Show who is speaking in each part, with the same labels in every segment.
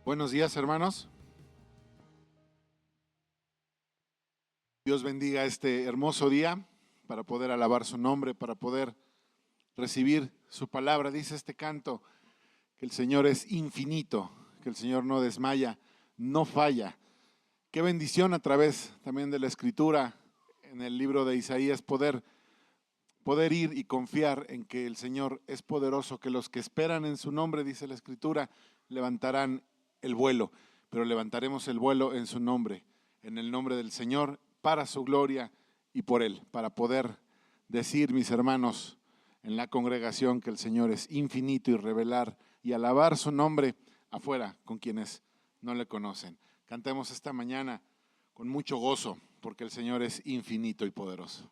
Speaker 1: Buenos días, hermanos. Dios bendiga este hermoso día para poder alabar su nombre, para poder recibir su palabra. Dice este canto que el Señor es infinito, que el Señor no desmaya, no falla. Qué bendición a través también de la Escritura en el libro de Isaías poder ir y confiar en que el Señor es poderoso, que los que esperan en su nombre, dice la Escritura, levantarán el vuelo, pero levantaremos el vuelo en su nombre, en el nombre del Señor, para su gloria y por Él, para poder decir, mis hermanos, en la congregación que el Señor es infinito y revelar y alabar su nombre afuera con quienes no le conocen. Cantemos esta mañana con mucho gozo, porque el Señor es infinito y poderoso.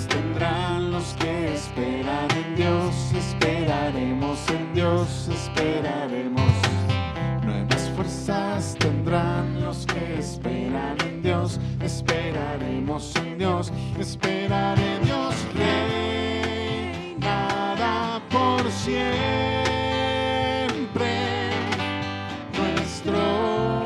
Speaker 2: Tendrán los que esperan en Dios, esperaremos en Dios, esperaremos. Nuevas fuerzas tendrán los que esperan en Dios, esperaremos en Dios, esperar en Dios, reinará por siempre nuestro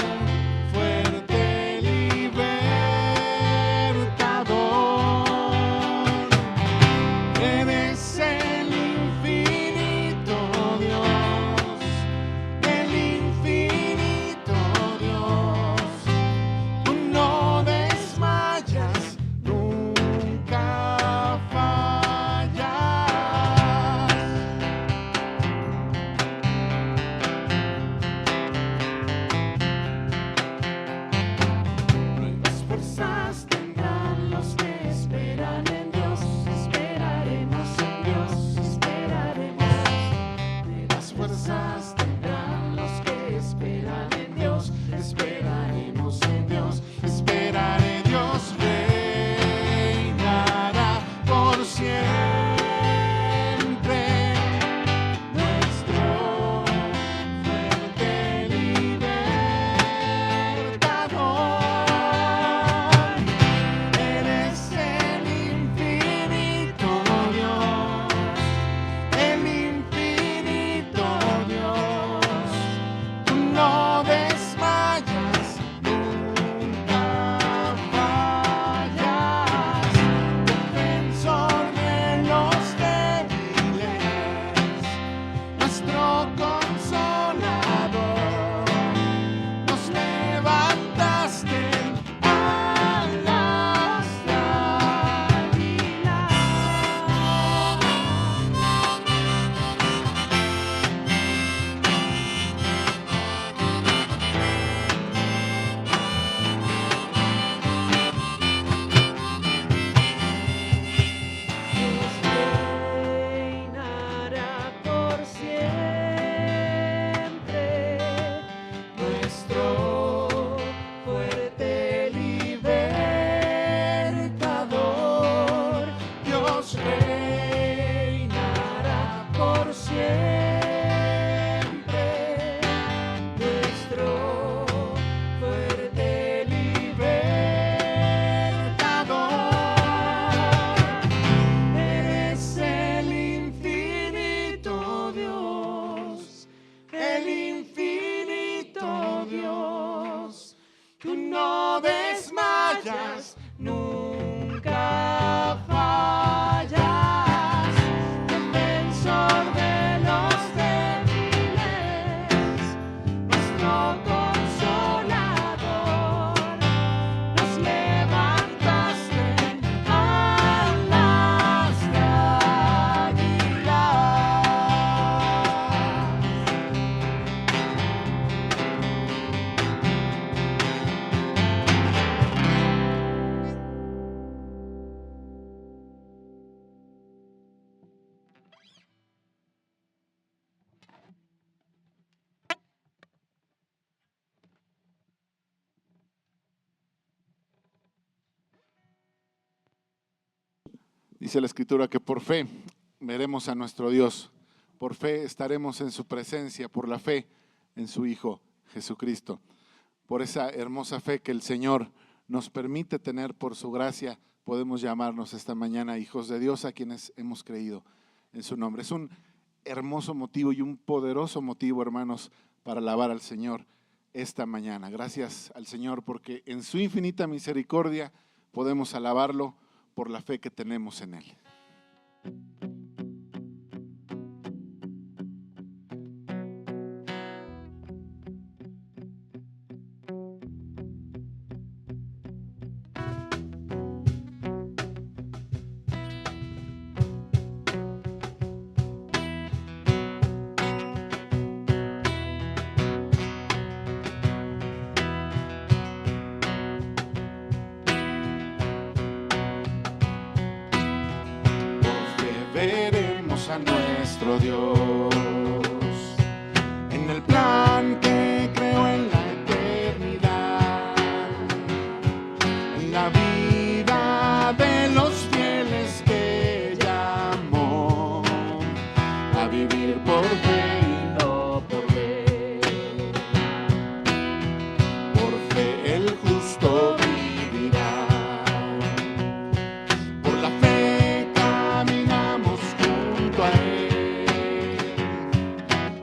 Speaker 1: Dice la Escritura que por fe veremos a nuestro Dios, por fe estaremos en su presencia, por la fe en su Hijo Jesucristo. Por esa hermosa fe que el Señor nos permite tener por su gracia, podemos llamarnos esta mañana hijos de Dios a quienes hemos creído en su nombre. Es un hermoso motivo y un poderoso motivo, hermanos, para alabar al Señor esta mañana. Gracias al Señor porque en su infinita misericordia podemos alabarlo por la fe que tenemos en Él. Veremos a nuestro Dios en el plan que creó en la eternidad, en la vida de los fieles que llamó a vivir por fe y no por ver. Por fe el justo vivirá. Por la fe caminamos junto a Él,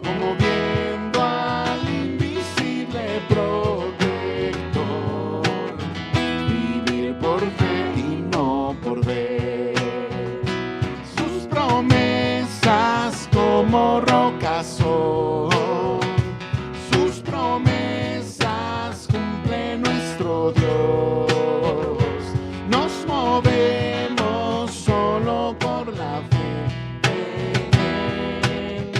Speaker 1: como viendo al invisible protector, vivir por fe y no por ver. Sus promesas como rocas son, sus promesas cumple nuestro Dios. Nos movemos solo por la fe en Él,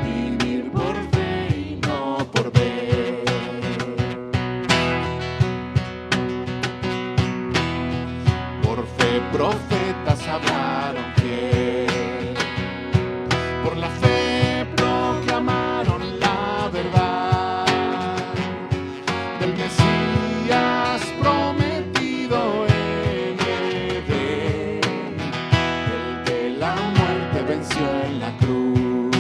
Speaker 1: vivir por fe y no por ver. Por fe profetas hablaron fiel, por la fe proclamaron la verdad del Mesías prometido en Edén, el que la muerte venció en la cruz.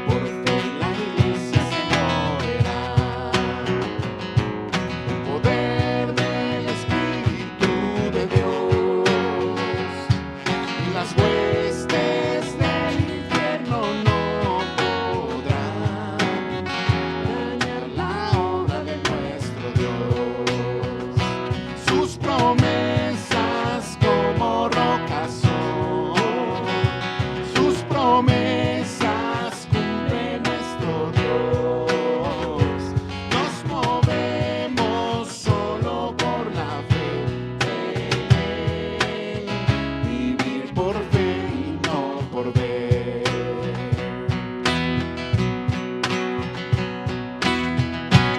Speaker 1: Por fe la iglesia se moverá, el poder del Espíritu de Dios. Las huestes del infierno no podrán dañar la obra de nuestro Dios. Sus promesas como rocas son, sus promesas cumple nuestro Dios. Nos movemos solo por la fe en Él, vivir por fe y no por ver.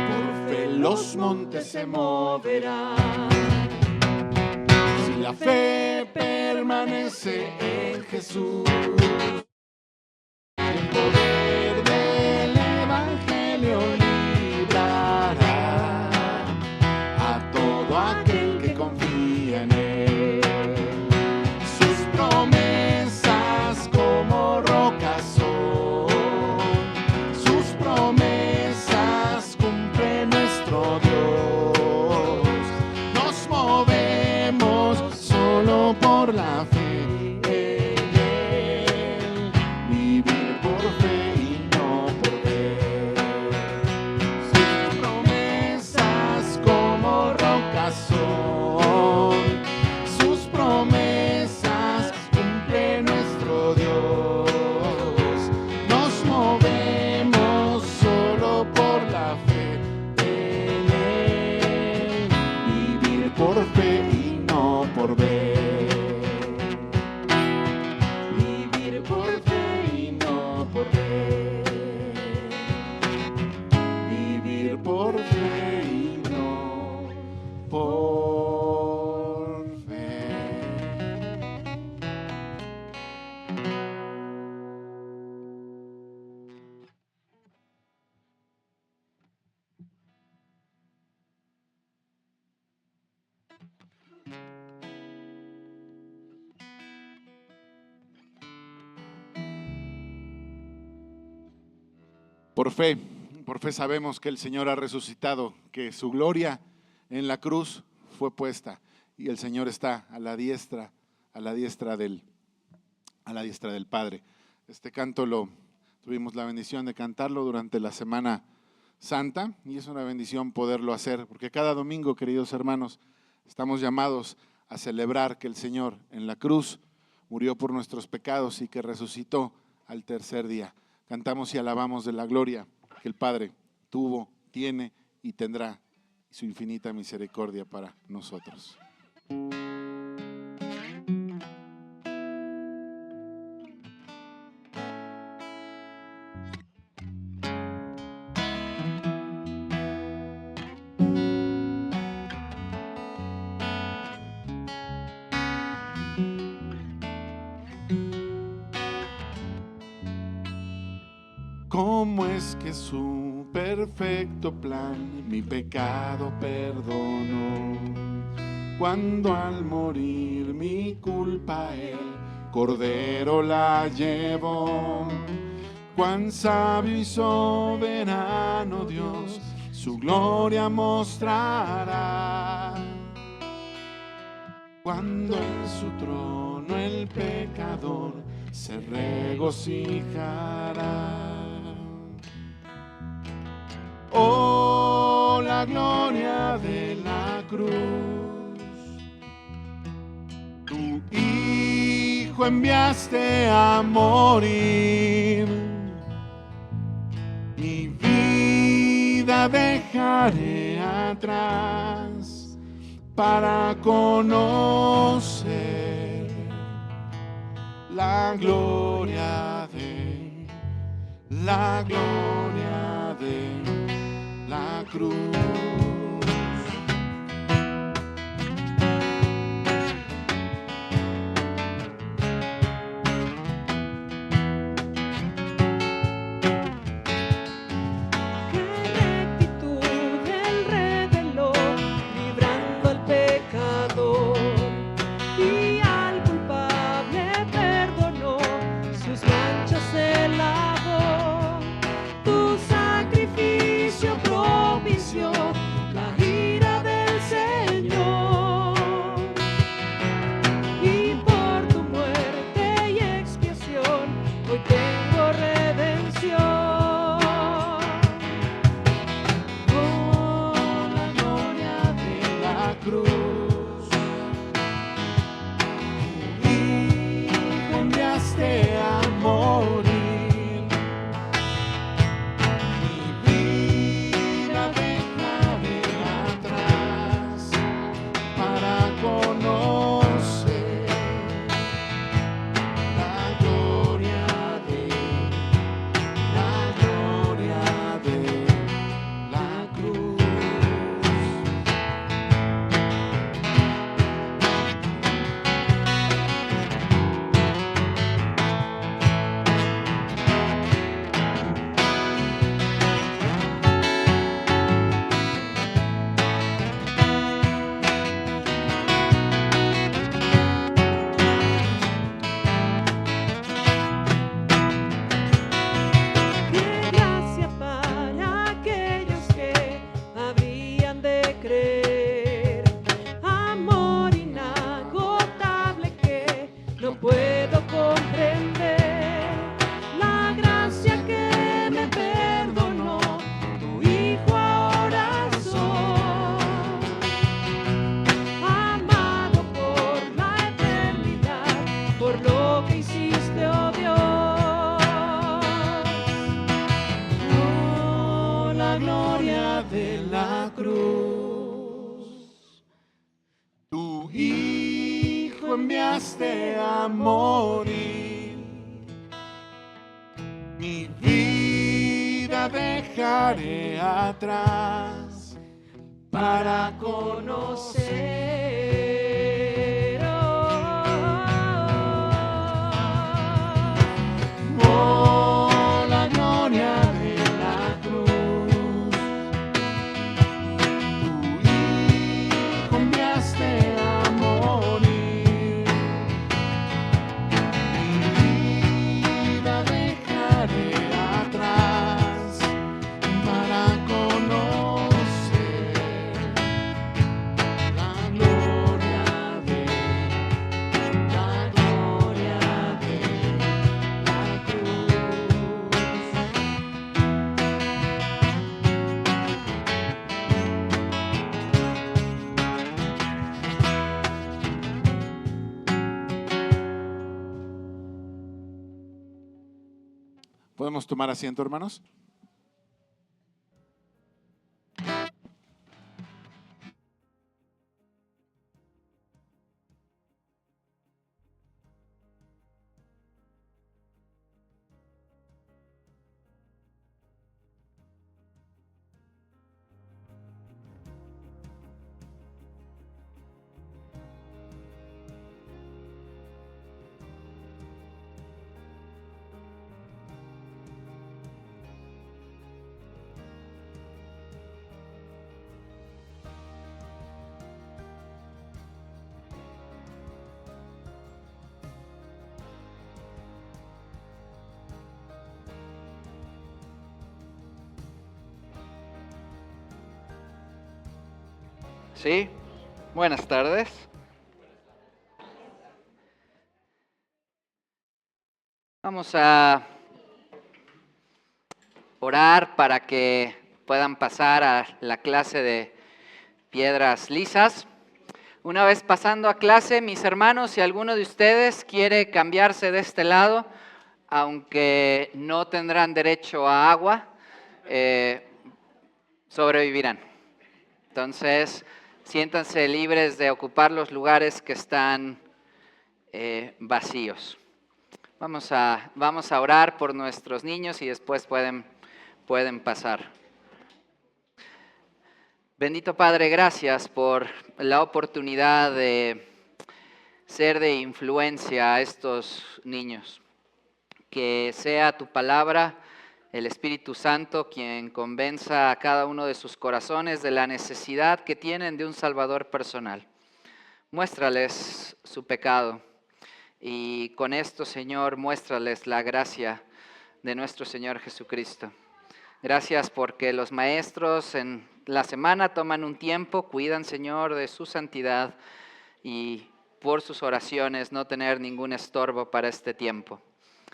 Speaker 1: Por fe los montes se moverán, si la fe permanece en Jesús. El poder del Evangelio librará a todo aquel que confía en Él. Sus promesas como rocas son, sus promesas cumple nuestro Dios. Nos movemos solo por la fe en Él, Por fe sabemos que el Señor ha resucitado, que su gloria en la cruz fue puesta y el Señor está a la diestra del Padre. Este canto tuvimos la bendición de cantarlo durante la Semana Santa y es una bendición poderlo hacer, porque cada domingo, queridos hermanos, estamos llamados a celebrar que el Señor en la cruz murió por nuestros pecados y que resucitó al tercer día. Cantamos y alabamos de la gloria que el Padre tuvo, tiene y tendrá, y su infinita misericordia para nosotros. ¿Cómo es que su perfecto plan mi pecado perdonó? Cuando al morir mi culpa el Cordero la llevó. Cuán sabio y soberano Dios su gloria mostrará. Cuando en su trono el pecador se regocijará. Oh, la gloria de la cruz. Tu Hijo enviaste a morir. Mi vida dejaré atrás para conocer la gloria de la cruz. Enviaste a morir. Mi vida dejaré atrás para conocer la gloria de la cruz. Tu Hijo enviaste a morir. ¿Podemos tomar asiento, hermanos?
Speaker 3: Sí, buenas tardes. Vamos a orar para que puedan pasar a la clase de piedras lisas. Una vez pasando a clase, mis hermanos, si alguno de ustedes quiere cambiarse de este lado, aunque no tendrán derecho a agua, sobrevivirán. Entonces, siéntanse libres de ocupar los lugares que están vacíos. Vamos a orar por nuestros niños y después pueden pasar. Bendito Padre, gracias por la oportunidad de ser de influencia a estos niños. Que sea tu palabra, el Espíritu Santo, quien convenza a cada uno de sus corazones de la necesidad que tienen de un Salvador personal. Muéstrales su pecado y con esto, Señor, muéstrales la gracia de nuestro Señor Jesucristo. Gracias porque los maestros en la semana toman un tiempo, cuidan, Señor, de su santidad y por sus oraciones no tener ningún estorbo para este tiempo.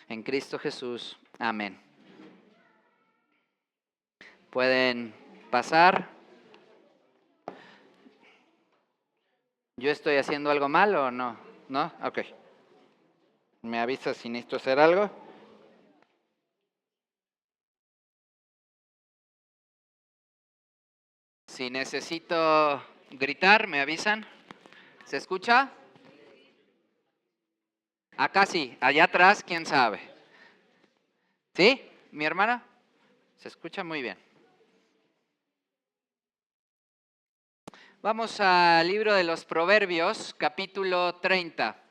Speaker 3: En Cristo Jesús, amén. Pueden pasar. ¿Yo estoy haciendo algo mal o no? ¿No? Ok. ¿Me avisas si necesito hacer algo? Si necesito gritar, ¿me avisan? ¿Se escucha? Acá sí, allá atrás, ¿quién sabe? ¿Sí? ¿Mi hermana? Se escucha muy bien. Vamos al libro de los Proverbios, capítulo 30.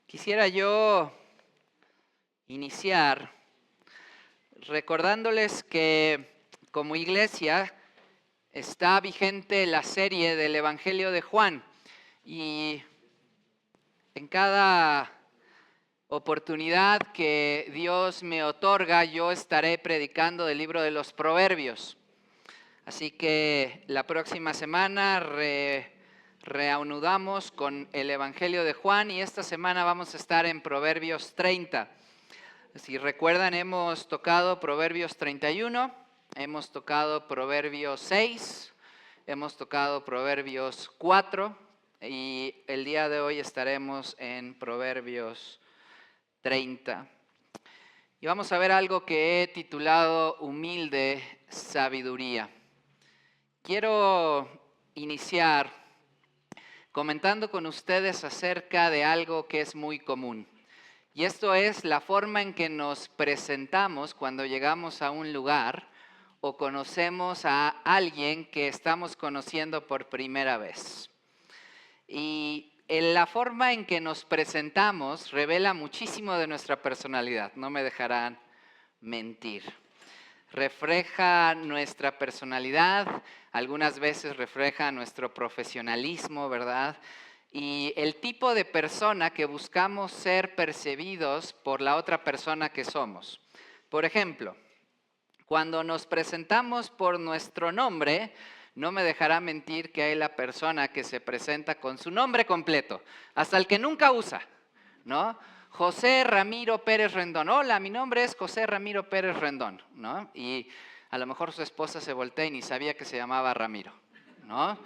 Speaker 3: Quisiera yo iniciar recordándoles que como iglesia está vigente la serie del Evangelio de Juan y en cada oportunidad que Dios me otorga yo estaré predicando del libro de los Proverbios. Así que la próxima semana reanudamos con el Evangelio de Juan y esta semana vamos a estar en Proverbios 30. Si recuerdan, hemos tocado Proverbios 31, hemos tocado Proverbios 6, hemos tocado Proverbios 4 y el día de hoy estaremos en Proverbios 30. Y vamos a ver algo que he titulado Humilde Sabiduría. Quiero iniciar comentando con ustedes acerca de algo que es muy común. Y esto es la forma en que nos presentamos cuando llegamos a un lugar o conocemos a alguien que estamos conociendo por primera vez. Y la forma en que nos presentamos revela muchísimo de nuestra personalidad, no me dejarán mentir. Refleja nuestra personalidad, algunas veces refleja nuestro profesionalismo, ¿verdad? Y el tipo de persona que buscamos ser percibidos por la otra persona que somos. Por ejemplo, cuando nos presentamos por nuestro nombre, no me dejará mentir que hay la persona que se presenta con su nombre completo, hasta el que nunca usa, ¿no? José Ramiro Pérez Rendón. Hola, mi nombre es José Ramiro Pérez Rendón, ¿no? Y a lo mejor su esposa se voltea y ni sabía que se llamaba Ramiro, ¿no?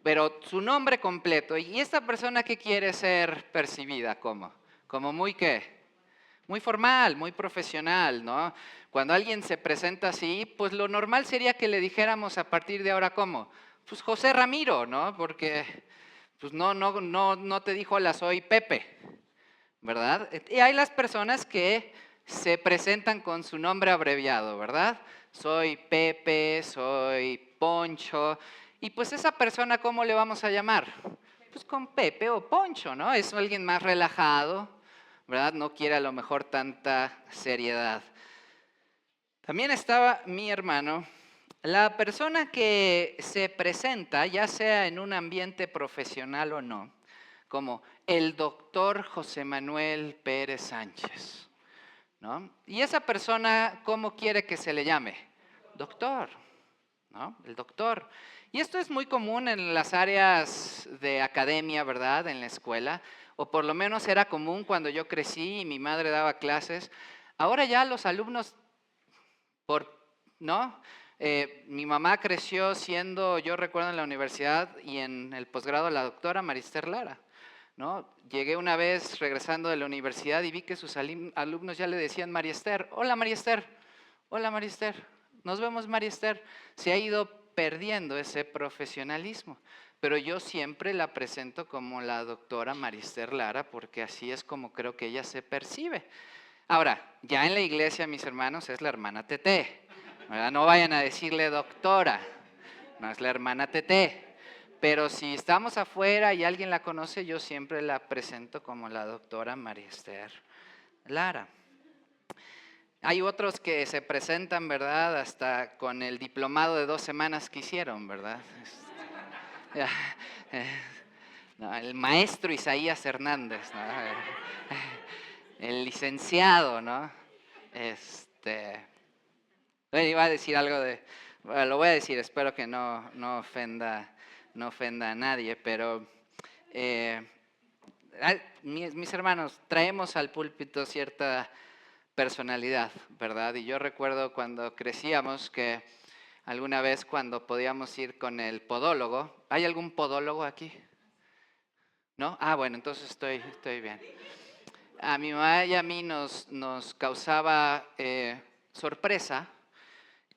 Speaker 3: Pero su nombre completo. ¿Y esta persona qué quiere ser percibida como? Como muy, ¿qué? Muy formal, muy profesional, ¿no? Cuando alguien se presenta así, pues lo normal sería que le dijéramos a partir de ahora, ¿cómo? Pues José Ramiro, ¿no? Porque pues no te dijo hola, soy Pepe, ¿verdad? Y hay las personas que se presentan con su nombre abreviado, ¿verdad? Soy Pepe, soy Poncho. Y pues esa persona, ¿cómo le vamos a llamar? Pues con Pepe o Poncho, ¿no? Es alguien más relajado, ¿verdad? No quiere a lo mejor tanta seriedad. También estaba mi hermano. La persona que se presenta, ya sea en un ambiente profesional o no, como el doctor José Manuel Pérez Sánchez, ¿no? Y esa persona, ¿cómo quiere que se le llame? Doctor, ¿no? El doctor. Y esto es muy común en las áreas de academia, ¿verdad? En la escuela, o por lo menos era común cuando yo crecí y mi madre daba clases. Ahora ya los alumnos, ¿no? Mi mamá creció siendo, yo recuerdo en la universidad y en el posgrado, la doctora Marister Lara, ¿no? Llegué una vez regresando de la universidad y vi que sus alumnos ya le decían María Esther. Hola María Esther, hola María Esther, nos vemos María Esther. Se ha ido perdiendo ese profesionalismo, pero yo siempre la presento como la doctora María Esther Lara porque así es como creo que ella se percibe. Ahora, ya en la iglesia, mis hermanos, es la hermana Tete, ¿verdad? No vayan a decirle doctora, no es la hermana Tete. Pero si estamos afuera y alguien la conoce, yo siempre la presento como la doctora María Esther Lara. Hay otros que se presentan, ¿verdad? Hasta con el diplomado de 2 semanas que hicieron, ¿verdad? No, el maestro Isaías Hernández, ¿no? El licenciado, ¿no? Iba a decir algo bueno, lo voy a decir, espero que no ofenda a nadie, pero mis hermanos, traemos al púlpito cierta personalidad, ¿verdad? Y yo recuerdo cuando crecíamos que alguna vez cuando podíamos ir con el podólogo, ¿hay algún podólogo aquí? ¿No? Ah, bueno, entonces estoy bien. A mi mamá y a mí nos causaba sorpresa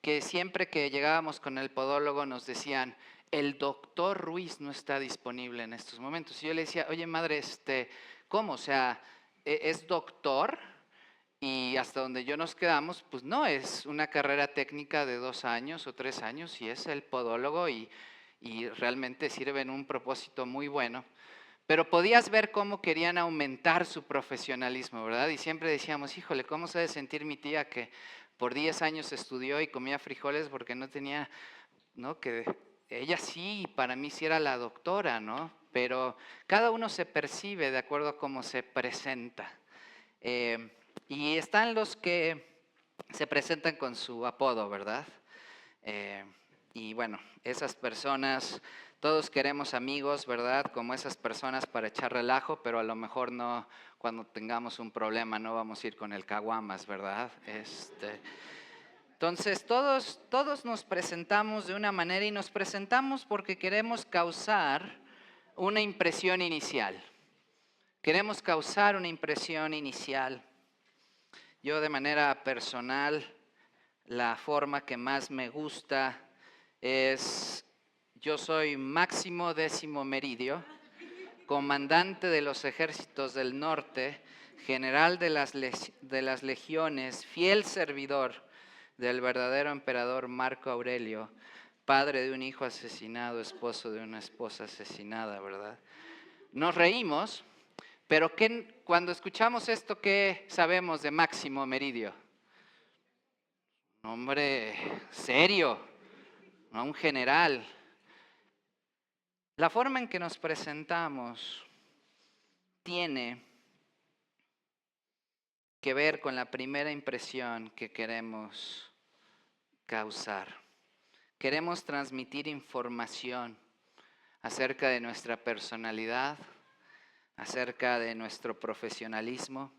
Speaker 3: que siempre que llegábamos con el podólogo nos decían, el doctor Ruiz no está disponible en estos momentos. Y yo le decía, oye madre, ¿cómo? O sea, ¿es doctor? Y hasta donde yo nos quedamos, pues no, es una carrera técnica de 2 años o 3 años y es el podólogo y realmente sirve en un propósito muy bueno. Pero podías ver cómo querían aumentar su profesionalismo, ¿verdad? Y siempre decíamos, híjole, ¿cómo se ha de sentir mi tía que por 10 años estudió y comía frijoles porque no tenía, ¿no? Que ella sí, para mí sí era la doctora, ¿no? Pero cada uno se percibe de acuerdo a cómo se presenta. Y están los que se presentan con su apodo, ¿verdad? Y bueno, esas personas, todos queremos amigos, ¿verdad? Como esas personas para echar relajo, pero a lo mejor no, cuando tengamos un problema no vamos a ir con el caguamas, ¿verdad? Entonces todos nos presentamos de una manera y nos presentamos porque queremos causar una impresión inicial. Queremos causar una impresión inicial. Yo de manera personal, la forma que más me gusta es, yo soy Máximo Décimo Meridio, comandante de los ejércitos del norte, general de las legiones, fiel servidor del verdadero emperador Marco Aurelio, padre de un hijo asesinado, esposo de una esposa asesinada, ¿verdad? Nos reímos, pero cuando escuchamos esto, ¿qué sabemos de Máximo Meridio? Un hombre serio, ¿no? Un general. La forma en que nos presentamos tiene que ver con la primera impresión que queremos causar. Queremos transmitir información acerca de nuestra personalidad, acerca de nuestro profesionalismo,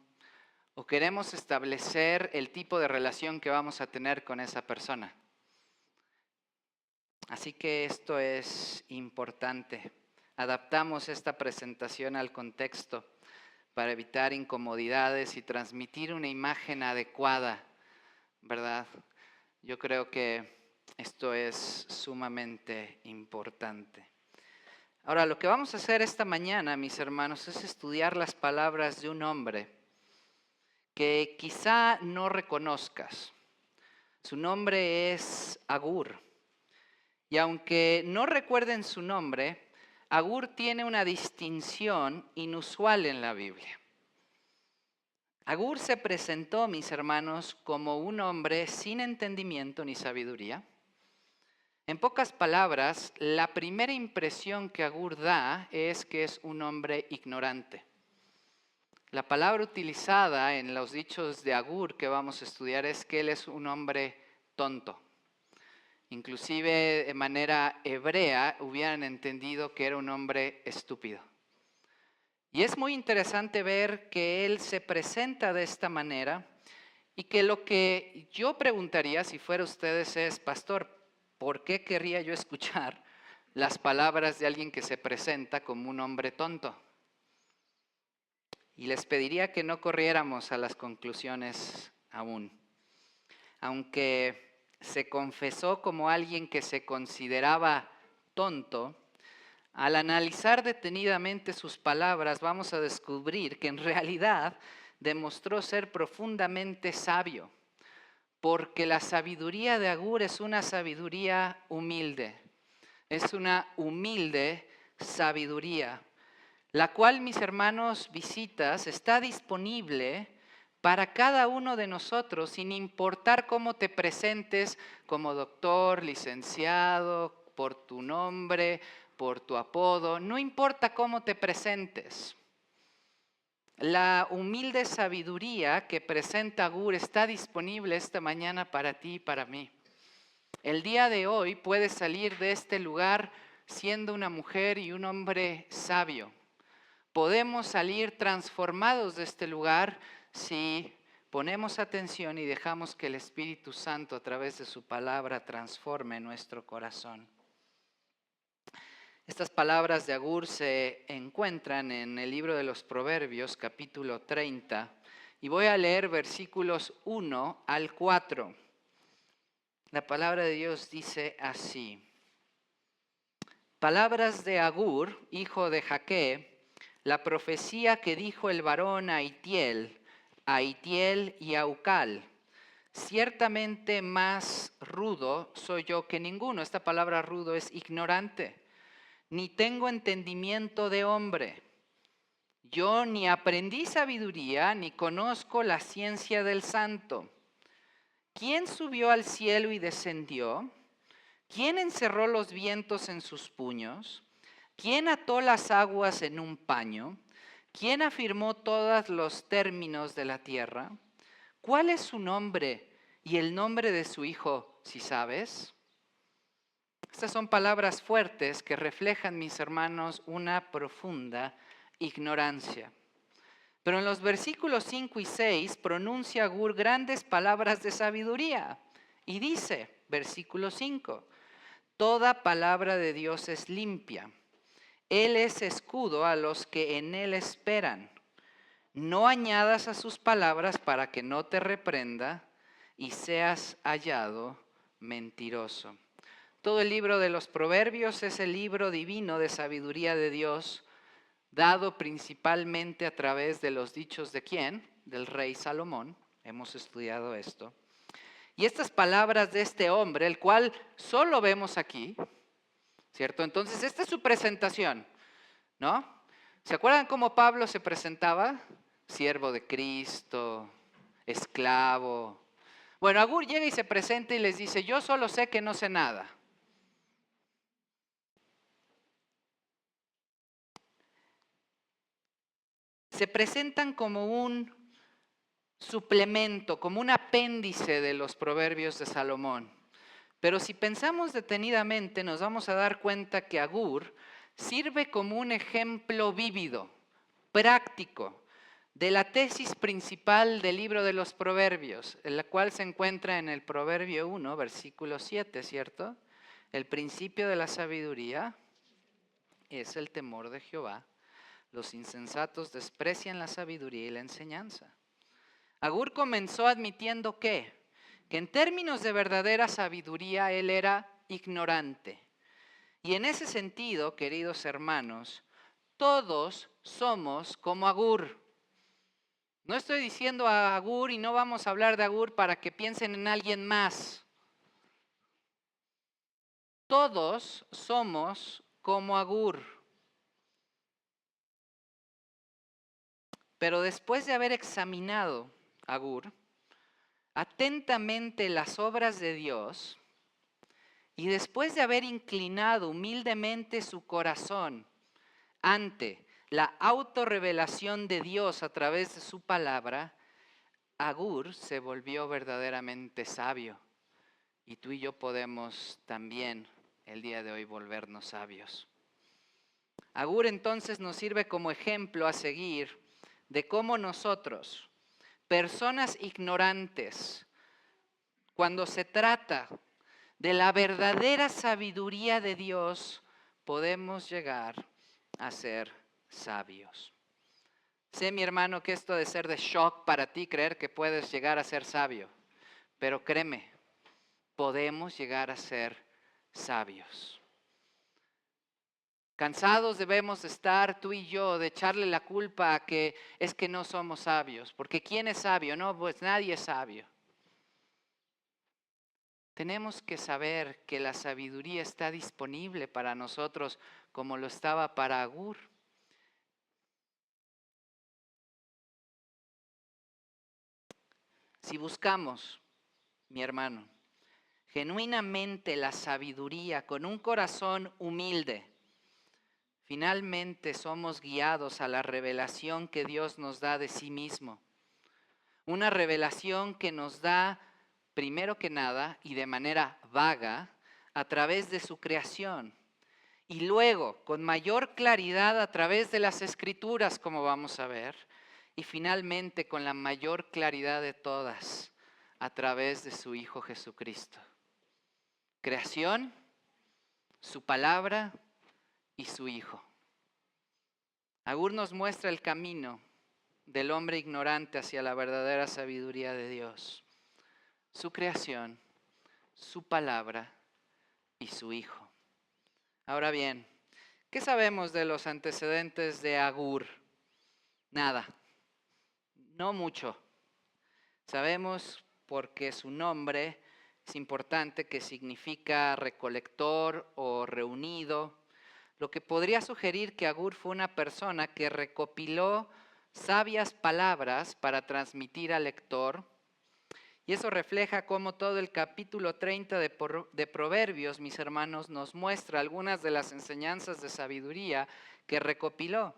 Speaker 3: ¿O queremos establecer el tipo de relación que vamos a tener con esa persona? Así que esto es importante. Adaptamos esta presentación al contexto para evitar incomodidades y transmitir una imagen adecuada, ¿verdad? Yo creo que esto es sumamente importante. Ahora, lo que vamos a hacer esta mañana, mis hermanos, es estudiar las palabras de un hombre que quizá no reconozcas. Su nombre es Agur. Y aunque no recuerden su nombre, Agur tiene una distinción inusual en la Biblia. Agur se presentó, mis hermanos, como un hombre sin entendimiento ni sabiduría. En pocas palabras, la primera impresión que Agur da es que es un hombre ignorante. La palabra utilizada en los dichos de Agur que vamos a estudiar es que él es un hombre tonto. Inclusive de manera hebrea hubieran entendido que era un hombre estúpido. Y es muy interesante ver que él se presenta de esta manera y que lo que yo preguntaría si fuera ustedes es, pastor, ¿por qué querría yo escuchar las palabras de alguien que se presenta como un hombre tonto? Y les pediría que no corriéramos a las conclusiones aún. Aunque se confesó como alguien que se consideraba tonto, al analizar detenidamente sus palabras vamos a descubrir que en realidad demostró ser profundamente sabio, porque la sabiduría de Agur es una sabiduría humilde, es una humilde sabiduría, la cual, mis hermanos visitas, está disponible para cada uno de nosotros, sin importar cómo te presentes como doctor, licenciado, por tu nombre, por tu apodo, no importa cómo te presentes. La humilde sabiduría que presenta Agur está disponible esta mañana para ti y para mí. El día de hoy puedes salir de este lugar siendo una mujer y un hombre sabio. Podemos salir transformados de este lugar si ponemos atención y dejamos que el Espíritu Santo a través de su palabra transforme nuestro corazón. Estas palabras de Agur se encuentran en el libro de los Proverbios, capítulo 30, y voy a leer versículos 1 al 4. La palabra de Dios dice así: palabras de Agur, hijo de Jaque, la profecía que dijo el varón a Itiel y a Ucal. Ciertamente más rudo soy yo que ninguno. Esta palabra rudo es ignorante. Ni tengo entendimiento de hombre. Yo ni aprendí sabiduría, ni conozco la ciencia del santo. ¿Quién subió al cielo y descendió? ¿Quién encerró los vientos en sus puños? ¿Quién ató las aguas en un paño? ¿Quién afirmó todos los términos de la tierra? ¿Cuál es su nombre y el nombre de su hijo, si sabes? Estas son palabras fuertes que reflejan, mis hermanos, una profunda ignorancia. Pero en los versículos 5 y 6 pronuncia Agur grandes palabras de sabiduría. Y dice, versículo 5, toda palabra de Dios es limpia. Él es escudo a los que en él esperan. No añadas a sus palabras para que no te reprenda y seas hallado mentiroso. Todo el libro de los Proverbios es el libro divino de sabiduría de Dios, dado principalmente a través de los dichos de ¿quién? Del rey Salomón. Hemos estudiado esto. Y estas palabras de este hombre, el cual solo vemos aquí, ¿cierto? Entonces, esta es su presentación, ¿no? ¿Se acuerdan cómo Pablo se presentaba? Siervo de Cristo, esclavo. Bueno, Agur llega y se presenta y les dice, yo solo sé que no sé nada. Se presentan como un suplemento, como un apéndice de los proverbios de Salomón. Pero si pensamos detenidamente, nos vamos a dar cuenta que Agur sirve como un ejemplo vívido, práctico, de la tesis principal del libro de los Proverbios, en la cual se encuentra en el Proverbio 1, versículo 7, ¿cierto? El principio de la sabiduría es el temor de Jehová. Los insensatos desprecian la sabiduría y la enseñanza. Agur comenzó admitiendo que en términos de verdadera sabiduría él era ignorante. Y en ese sentido, queridos hermanos, todos somos como Agur. No estoy diciendo a Agur y no vamos a hablar de Agur para que piensen en alguien más. Todos somos como Agur. Pero después de haber examinado Agur atentamente las obras de Dios y después de haber inclinado humildemente su corazón ante la autorrevelación de Dios a través de su palabra, Agur se volvió verdaderamente sabio. Y tú y yo podemos también el día de hoy volvernos sabios. Agur entonces nos sirve como ejemplo a seguir de cómo nosotros, personas ignorantes, cuando se trata de la verdadera sabiduría de Dios, podemos llegar a ser sabios. Sé, mi hermano, que esto de ser de shock para ti, creer que puedes llegar a ser sabio, pero créeme, podemos llegar a ser sabios. Cansados debemos estar tú y yo de echarle la culpa a que es que no somos sabios, porque ¿quién es sabio? No, pues nadie es sabio. Tenemos que saber que la sabiduría está disponible para nosotros como lo estaba para Agur. Si buscamos, mi hermano, genuinamente la sabiduría con un corazón humilde, finalmente somos guiados a la revelación que Dios nos da de sí mismo. Una revelación que nos da, primero que nada, y de manera vaga, a través de su creación. Y luego, con mayor claridad, a través de las Escrituras, como vamos a ver. Y finalmente, con la mayor claridad de todas, a través de su Hijo Jesucristo. Creación, su palabra y su Hijo. Agur nos muestra el camino del hombre ignorante hacia la verdadera sabiduría de Dios. Su creación, su palabra y su Hijo. Ahora bien, ¿qué sabemos de los antecedentes de Agur? Nada, no mucho. Sabemos porque su nombre es importante, que significa recolector o reunido, lo que podría sugerir que Agur fue una persona que recopiló sabias palabras para transmitir al lector. Y eso refleja cómo todo el capítulo 30 de Proverbios, mis hermanos, nos muestra algunas de las enseñanzas de sabiduría que recopiló.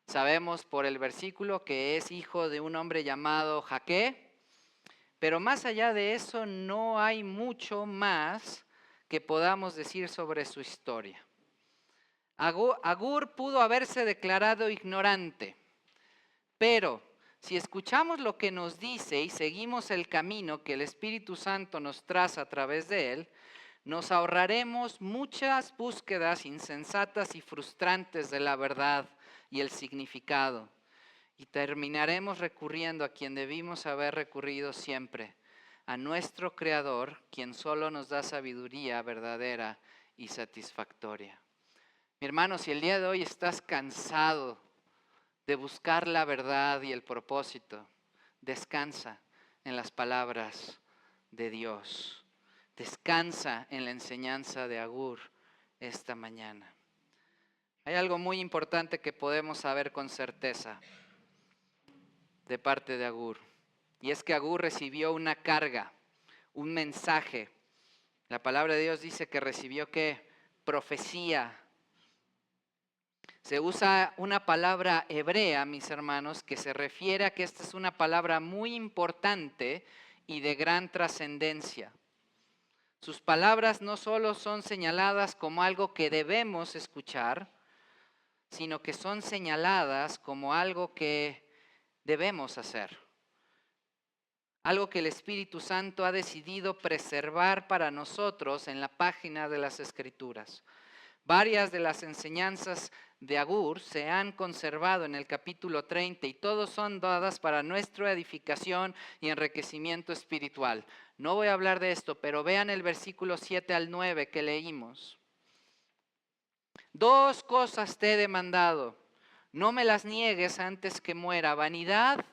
Speaker 3: Sabemos por el versículo que es hijo de un hombre llamado Jaque, pero más allá de eso no hay mucho más que podamos decir sobre su historia. Agur pudo haberse declarado ignorante, pero si escuchamos lo que nos dice y seguimos el camino que el Espíritu Santo nos traza a través de él, nos ahorraremos muchas búsquedas insensatas y frustrantes de la verdad y el significado. Y terminaremos recurriendo a quien debimos haber recurrido siempre, a nuestro Creador, quien solo nos da sabiduría verdadera y satisfactoria. Mi hermano, si el día de hoy estás cansado de buscar la verdad y el propósito, descansa en las palabras de Dios. Descansa en la enseñanza de Agur esta mañana. Hay algo muy importante que podemos saber con certeza de parte de Agur, y es que Agur recibió una carga, un mensaje. La palabra de Dios dice que recibió ¿qué? Profecía. Se usa una palabra hebrea, mis hermanos, que se refiere a que esta es una palabra muy importante y de gran trascendencia. Sus palabras no solo son señaladas como algo que debemos escuchar, sino que son señaladas como algo que debemos hacer. Algo que el Espíritu Santo ha decidido preservar para nosotros en la página de las Escrituras. Varias de las enseñanzas de Agur se han conservado en el capítulo 30 y todas son dadas para nuestra edificación y enriquecimiento espiritual. No voy a hablar de esto, pero vean el versículo 7 al 9 que leímos. 2 cosas te he demandado, no me las niegues antes que muera. Vanidad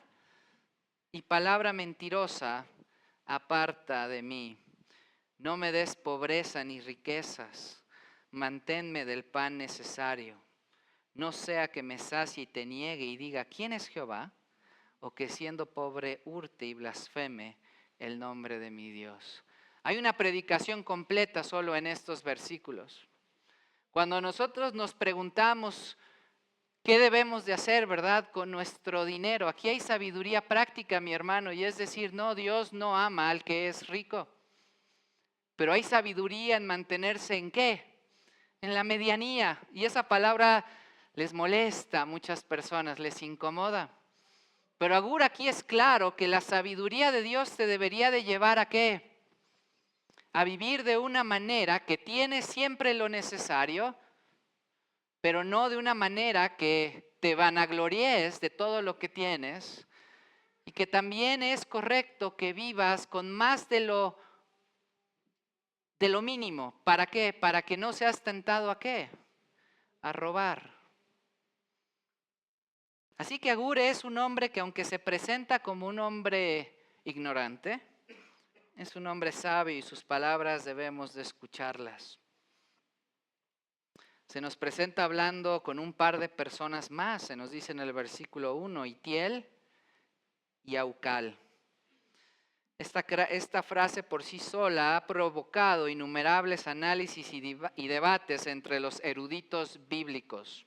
Speaker 3: y palabra mentirosa aparta de mí. No me des pobreza ni riquezas, manténme del pan necesario. No sea que me sacie y te niegue y diga, ¿quién es Jehová? O que siendo pobre hurte y blasfeme el nombre de mi Dios. Hay una predicación completa solo en estos versículos. Cuando nosotros nos preguntamos qué debemos de hacer, ¿verdad?, con nuestro dinero, aquí hay sabiduría práctica, mi hermano, y es decir, no, Dios no ama al que es rico. Pero hay sabiduría en mantenerse ¿en qué? En la medianía. Y esa palabra les molesta a muchas personas, les incomoda. Pero Agur aquí es claro que la sabiduría de Dios te debería de llevar ¿a qué? A vivir de una manera que tiene siempre lo necesario, pero no de una manera que te vanaglories de todo lo que tienes, y que también es correcto que vivas con más de lo mínimo. ¿Para qué? Para que no seas tentado ¿a qué? A robar. Así que Agur es un hombre que aunque se presenta como un hombre ignorante, es un hombre sabio y sus palabras debemos de escucharlas. Se nos presenta hablando con un par de personas más, se nos dice en el versículo 1, Itiel y Aucal. Esta frase por sí sola ha provocado innumerables análisis y debates entre los eruditos bíblicos.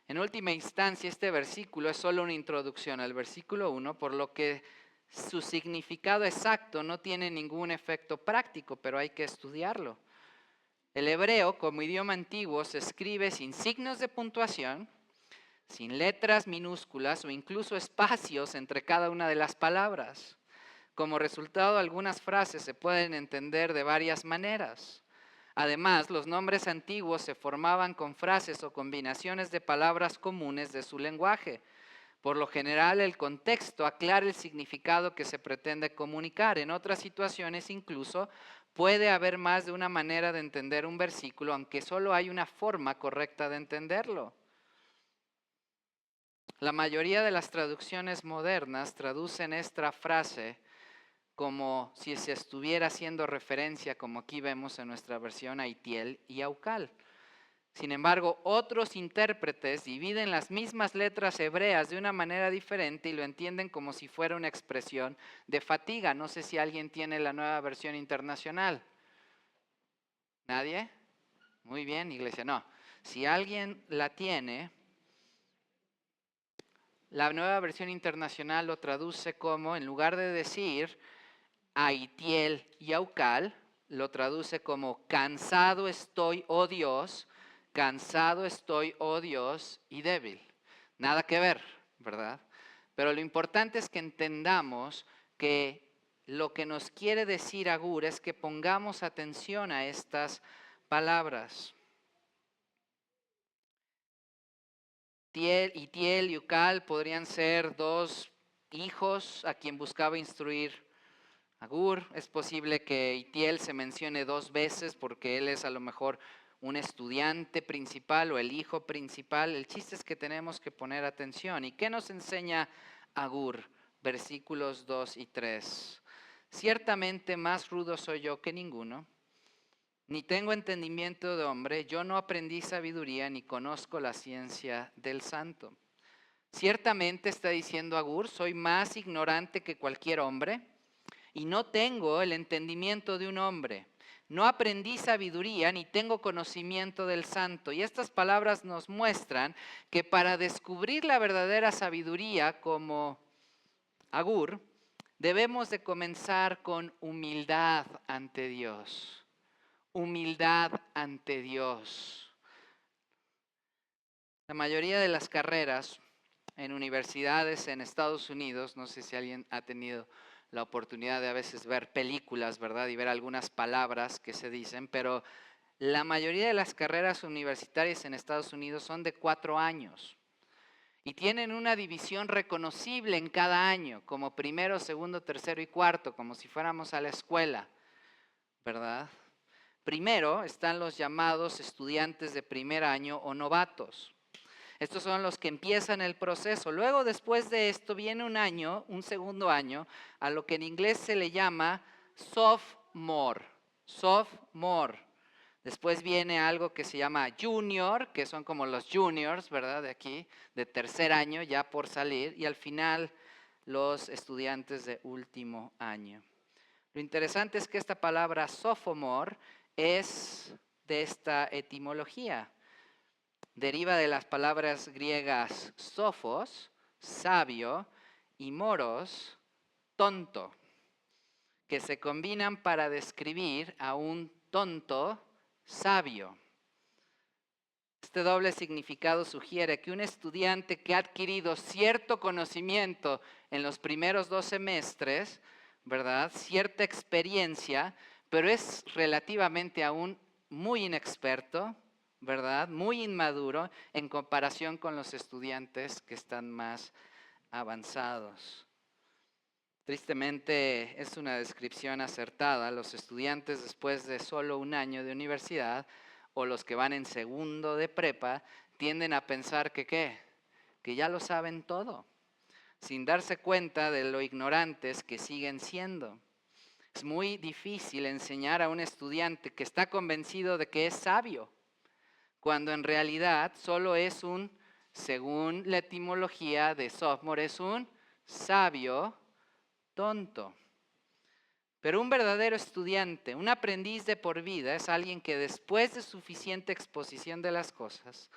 Speaker 3: En última instancia, este versículo es solo una introducción al versículo 1, por lo que su significado exacto no tiene ningún efecto práctico, pero hay que estudiarlo. El hebreo, como idioma antiguo, se escribe sin signos de puntuación, sin letras minúsculas o incluso espacios entre cada una de las palabras. Como resultado, algunas frases se pueden entender de varias maneras. Además, los nombres antiguos se formaban con frases o combinaciones de palabras comunes de su lenguaje. Por lo general, el contexto aclara el significado que se pretende comunicar. En otras situaciones, incluso, puede haber más de una manera de entender un versículo, aunque solo hay una forma correcta de entenderlo. La mayoría de las traducciones modernas traducen esta frase como si se estuviera haciendo referencia, como aquí vemos en nuestra versión, a Itiel y Aucal. Sin embargo, otros intérpretes dividen las mismas letras hebreas de una manera diferente y lo entienden como si fuera una expresión de fatiga. No sé si alguien tiene la nueva versión internacional. ¿Nadie? Muy bien, iglesia. No. Si alguien la tiene, la nueva versión internacional lo traduce como, en lugar de decir a Itiel y Aucal, lo traduce como cansado estoy, oh Dios, cansado estoy, oh Dios, y débil. Nada que ver, ¿verdad? Pero lo importante es que entendamos que lo que nos quiere decir Agur es que pongamos atención a estas palabras. Itiel y Aucal podrían ser 2 hijos a quien buscaba instruir Agur. Es posible que Itiel se mencione 2 veces porque él es a lo mejor un estudiante principal o el hijo principal. El chiste es que tenemos que poner atención. ¿Y qué nos enseña Agur? Versículos 2 y 3. Ciertamente más rudo soy yo que ninguno, ni tengo entendimiento de hombre, yo no aprendí sabiduría ni conozco la ciencia del santo. Ciertamente, está diciendo Agur, soy más ignorante que cualquier hombre y no tengo el entendimiento de un hombre. No aprendí sabiduría ni tengo conocimiento del santo. Y estas palabras nos muestran que para descubrir la verdadera sabiduría como Agur, debemos de comenzar con humildad ante Dios. Humildad ante Dios. La mayoría de las carreras en universidades en Estados Unidos, no sé si alguien ha tenido la oportunidad de a veces ver películas, ¿verdad? Y ver algunas palabras que se dicen, pero la mayoría de las carreras universitarias en Estados Unidos son de 4 años y tienen una división reconocible en cada año, como primero, segundo, tercero y cuarto, como si fuéramos a la escuela, ¿verdad? Primero están los llamados estudiantes de primer año o novatos. Estos son los que empiezan el proceso. Luego, después de esto, viene un año, un segundo año, a lo que en inglés se le llama sophomore. Sophomore. Después viene algo que se llama junior, que son como los juniors, ¿verdad? De aquí, de tercer año ya por salir. Y al final, los estudiantes de último año. Lo interesante es que esta palabra sophomore es de esta etimología. Deriva de las palabras griegas sophos, sabio, y moros, tonto, que se combinan para describir a un tonto sabio. Este doble significado sugiere que un estudiante que ha adquirido cierto conocimiento en los primeros 2 semestres, ¿verdad? Cierta experiencia, pero es relativamente aún muy inexperto, ¿verdad? Muy inmaduro en comparación con los estudiantes que están más avanzados. Tristemente es una descripción acertada. Los estudiantes después de solo un año de universidad o los que van en segundo de prepa tienden a pensar que ya lo saben todo, sin darse cuenta de lo ignorantes que siguen siendo. Es muy difícil enseñar a un estudiante que está convencido de que es sabio, cuando en realidad solo es según la etimología de sophomore, es un sabio tonto. Pero un verdadero estudiante, un aprendiz de por vida, es alguien que después de suficiente exposición de las cosas,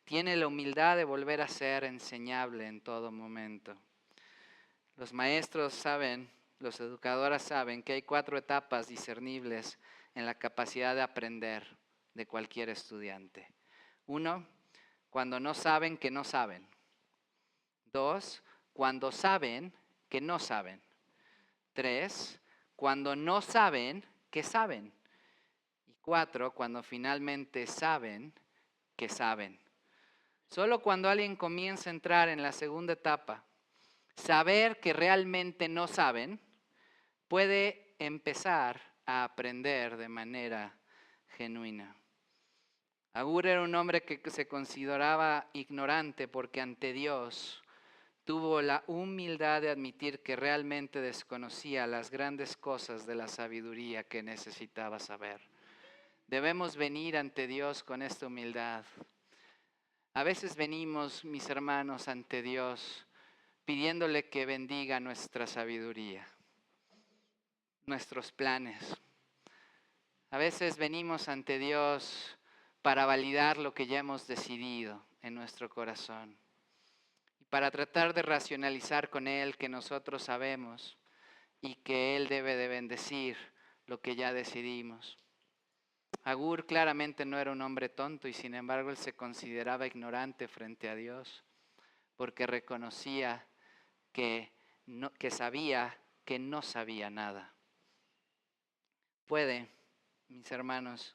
Speaker 3: tiene la humildad de volver a ser enseñable en todo momento. Los maestros saben, los educadores saben que hay 4 etapas discernibles en la capacidad de aprender de cualquier estudiante. 1, cuando no saben que no saben. 2, cuando saben que no saben. 3, cuando no saben que saben. Y 4, cuando finalmente saben que saben. Solo cuando alguien comienza a entrar en la segunda etapa, saber que realmente no saben, puede empezar a aprender de manera genuina. Agur era un hombre que se consideraba ignorante porque ante Dios tuvo la humildad de admitir que realmente desconocía las grandes cosas de la sabiduría que necesitaba saber. Debemos venir ante Dios con esta humildad. A veces venimos, mis hermanos, ante Dios pidiéndole que bendiga nuestra sabiduría, nuestros planes. A veces venimos ante Dios para validar lo que ya hemos decidido en nuestro corazón y para tratar de racionalizar con Él que nosotros sabemos y que Él debe de bendecir lo que ya decidimos. Agur claramente no era un hombre tonto y sin embargo él se consideraba ignorante frente a Dios porque reconocía que sabía que no sabía nada. Puede, mis hermanos,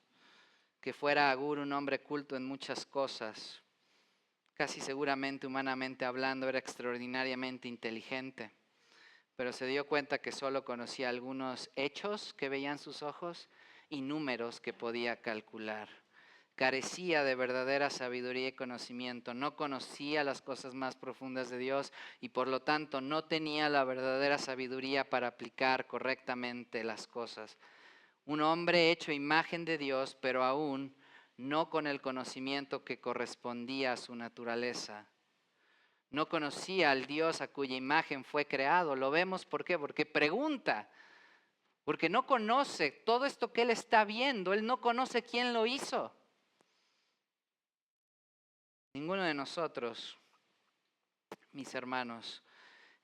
Speaker 3: que fuera Agur un hombre culto en muchas cosas, casi seguramente humanamente hablando era extraordinariamente inteligente, pero se dio cuenta que solo conocía algunos hechos que veían sus ojos y números que podía calcular. Carecía de verdadera sabiduría y conocimiento, no conocía las cosas más profundas de Dios y por lo tanto no tenía la verdadera sabiduría para aplicar correctamente las cosas. Un hombre hecho imagen de Dios, pero aún no con el conocimiento que correspondía a su naturaleza. No conocía al Dios a cuya imagen fue creado. Lo vemos, ¿por qué? Porque pregunta. Porque no conoce todo esto que él está viendo. Él no conoce quién lo hizo. Ninguno de nosotros, mis hermanos,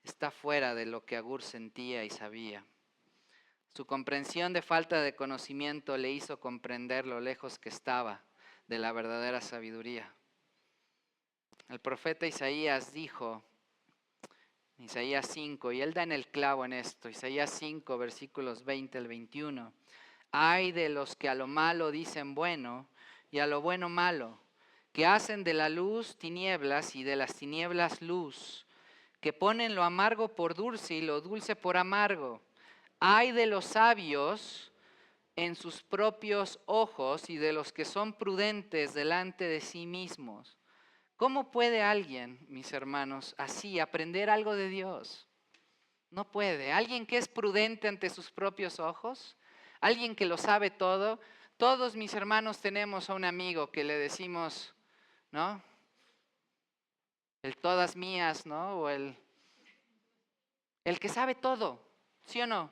Speaker 3: está fuera de lo que Agur sentía y sabía. Su comprensión de falta de conocimiento le hizo comprender lo lejos que estaba de la verdadera sabiduría. El profeta Isaías dijo Isaías 5, y él da en el clavo en esto. Isaías 5, versículos 20 al 21. Ay de los que a lo malo dicen bueno y a lo bueno malo, que hacen de la luz tinieblas y de las tinieblas luz, que ponen lo amargo por dulce y lo dulce por amargo. Ay de los sabios en sus propios ojos y de los que son prudentes delante de sí mismos. ¿Cómo puede alguien, mis hermanos, así aprender algo de Dios? No puede. Alguien que es prudente ante sus propios ojos, alguien que lo sabe todo. Todos mis hermanos tenemos a un amigo que le decimos, ¿no? El todas mías, ¿no? O el que sabe todo, ¿sí o no?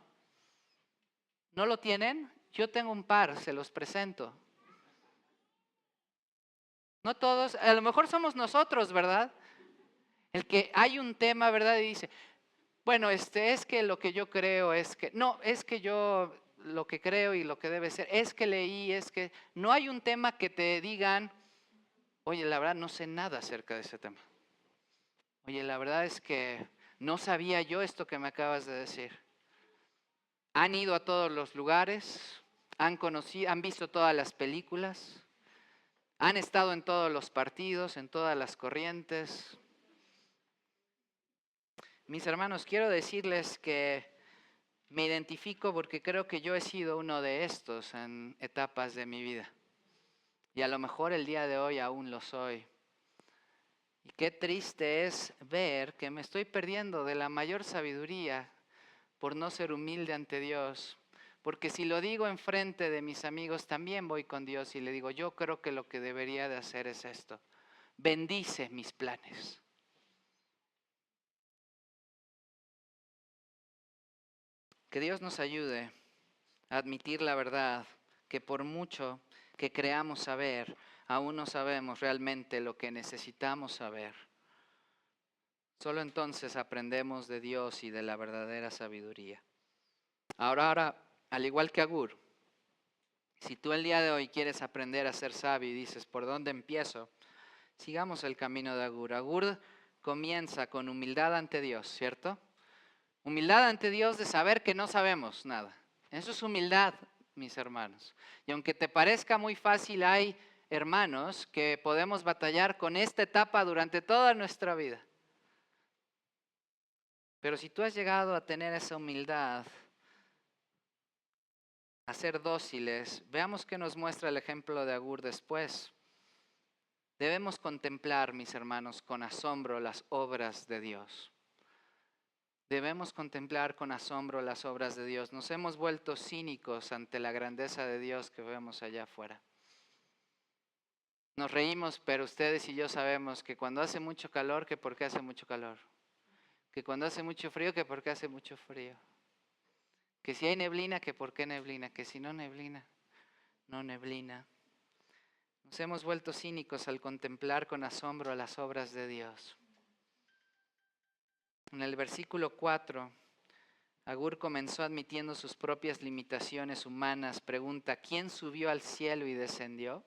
Speaker 3: ¿No lo tienen? Yo tengo un par, se los presento. No todos, a lo mejor somos nosotros, ¿verdad? El que hay un tema, ¿verdad? Y dice, bueno, es que lo que yo creo es que, no, es que yo lo que creo y lo que debe ser, es que leí, es que, no hay un tema que te digan, oye, la verdad no sé nada acerca de ese tema. Oye, la verdad es que no sabía yo esto que me acabas de decir. Han ido a todos los lugares, han visto todas las películas, han estado en todos los partidos, en todas las corrientes. Mis hermanos, quiero decirles que me identifico porque creo que yo he sido uno de estos en etapas de mi vida. Y a lo mejor el día de hoy aún lo soy. Y qué triste es ver que me estoy perdiendo de la mayor sabiduría por no ser humilde ante Dios. Porque si lo digo enfrente de mis amigos, también voy con Dios y le digo, yo creo que lo que debería de hacer es esto. Bendice mis planes. Que Dios nos ayude a admitir la verdad, que por mucho que creamos saber, aún no sabemos realmente lo que necesitamos saber. Solo entonces aprendemos de Dios y de la verdadera sabiduría. Ahora, al igual que Agur, si tú el día de hoy quieres aprender a ser sabio y dices, ¿por dónde empiezo? Sigamos el camino de Agur. Agur comienza con humildad ante Dios, ¿cierto? Humildad ante Dios de saber que no sabemos nada. Eso es humildad, mis hermanos. Y aunque te parezca muy fácil, hay hermanos que podemos batallar con esta etapa durante toda nuestra vida. Pero si tú has llegado a tener esa humildad, a ser dóciles, veamos qué nos muestra el ejemplo de Agur después. Debemos contemplar, mis hermanos, con asombro las obras de Dios. Debemos contemplar con asombro las obras de Dios. Nos hemos vuelto cínicos ante la grandeza de Dios que vemos allá afuera. Nos reímos, pero ustedes y yo sabemos que cuando hace mucho calor, que por qué hace mucho calor. Que cuando hace mucho frío, que por qué hace mucho frío. Que si hay neblina, que por qué neblina. Que si no neblina, no neblina. Nos hemos vuelto cínicos al contemplar con asombro las obras de Dios. En el versículo 4, Agur comenzó admitiendo sus propias limitaciones humanas. Pregunta, ¿quién subió al cielo y descendió?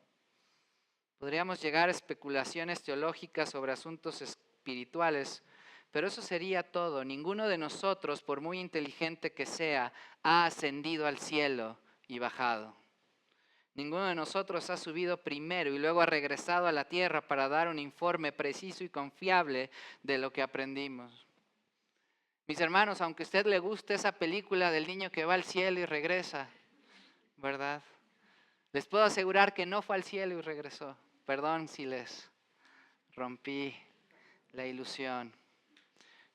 Speaker 3: Podríamos llegar a especulaciones teológicas sobre asuntos espirituales, pero eso sería todo. Ninguno de nosotros, por muy inteligente que sea, ha ascendido al cielo y bajado. Ninguno de nosotros ha subido primero y luego ha regresado a la tierra para dar un informe preciso y confiable de lo que aprendimos. Mis hermanos, aunque a usted le guste esa película del niño que va al cielo y regresa, ¿verdad? Les puedo asegurar que no fue al cielo y regresó. Perdón si les rompí la ilusión.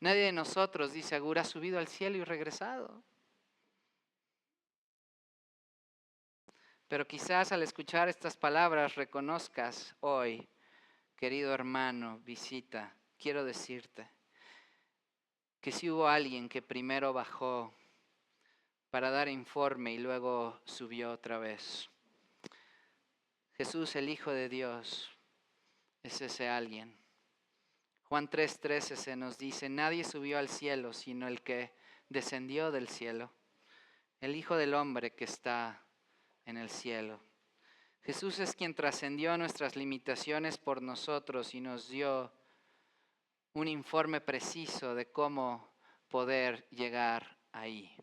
Speaker 3: Nadie de nosotros, dice Agur, ha subido al cielo y regresado. Pero quizás al escuchar estas palabras reconozcas hoy, querido hermano, visita, quiero decirte que si hubo alguien que primero bajó para dar informe y luego subió otra vez. Jesús, el Hijo de Dios, es ese alguien. Juan 3:13 se nos dice, nadie subió al cielo sino el que descendió del cielo, el Hijo del Hombre que está en el cielo. Jesús es quien trascendió nuestras limitaciones por nosotros y nos dio un informe preciso de cómo poder llegar ahí.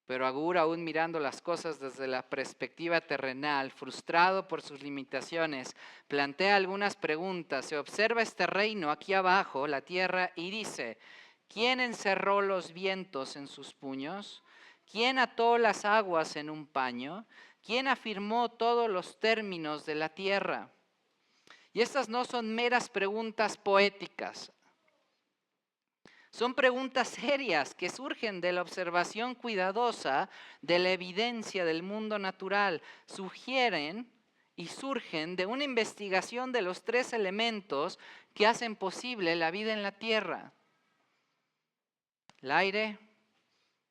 Speaker 3: Pero Agur, aún mirando las cosas desde la perspectiva terrenal, frustrado por sus limitaciones, plantea algunas preguntas. Se observa este reino aquí abajo, la tierra, y dice: ¿quién encerró los vientos en sus puños? ¿Quién ató las aguas en un paño? ¿Quién afirmó todos los términos de la tierra? Y estas no son meras preguntas poéticas. Son preguntas serias que surgen de la observación cuidadosa de la evidencia del mundo natural. Sugieren y surgen de una investigación de los tres elementos que hacen posible la vida en la tierra: el aire,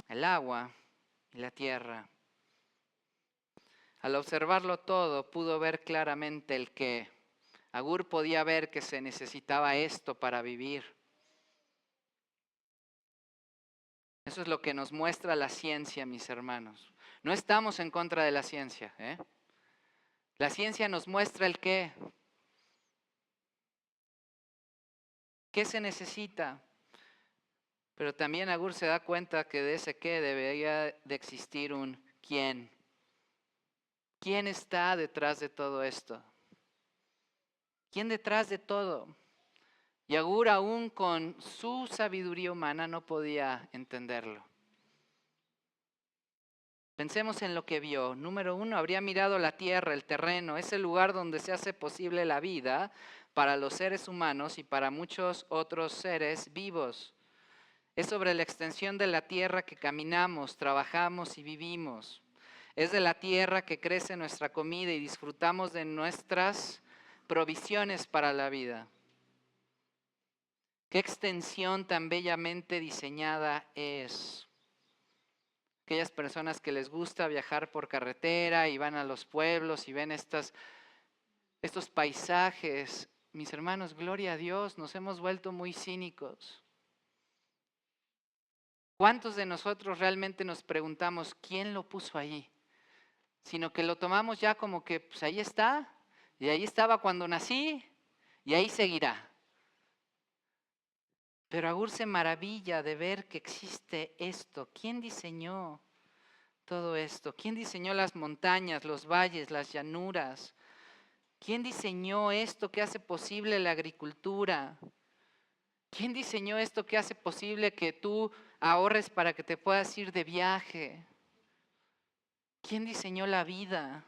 Speaker 3: el agua y la tierra. Al observarlo todo, pudo ver claramente el qué. Agur podía ver que se necesitaba esto para vivir. Eso es lo que nos muestra la ciencia, mis hermanos. No estamos en contra de la ciencia, ¿eh? La ciencia nos muestra el qué. ¿Qué se necesita? Pero también Agur se da cuenta que de ese qué debería de existir un quién. ¿Quién está detrás de todo esto? ¿Quién detrás de todo? Y Agur, aún con su sabiduría humana, no podía entenderlo. Pensemos en lo que vio. Número 1, habría mirado la tierra, el terreno, ese lugar donde se hace posible la vida para los seres humanos y para muchos otros seres vivos. Es sobre la extensión de la tierra que caminamos, trabajamos y vivimos. Es de la tierra que crece nuestra comida y disfrutamos de nuestras provisiones para la vida. Qué extensión tan bellamente diseñada es. Aquellas personas que les gusta viajar por carretera y van a los pueblos y ven estos paisajes, mis hermanos, gloria a Dios, nos hemos vuelto muy cínicos. ¿Cuántos de nosotros realmente nos preguntamos quién lo puso ahí? Sino que lo tomamos ya como que pues ahí está, y ahí estaba cuando nací, y ahí seguirá. Pero Agur se maravilla de ver que existe esto. ¿Quién diseñó todo esto? ¿Quién diseñó las montañas, los valles, las llanuras? ¿Quién diseñó esto que hace posible la agricultura? ¿Quién diseñó esto que hace posible que tú ahorres para que te puedas ir de viaje? ¿Quién diseñó la vida?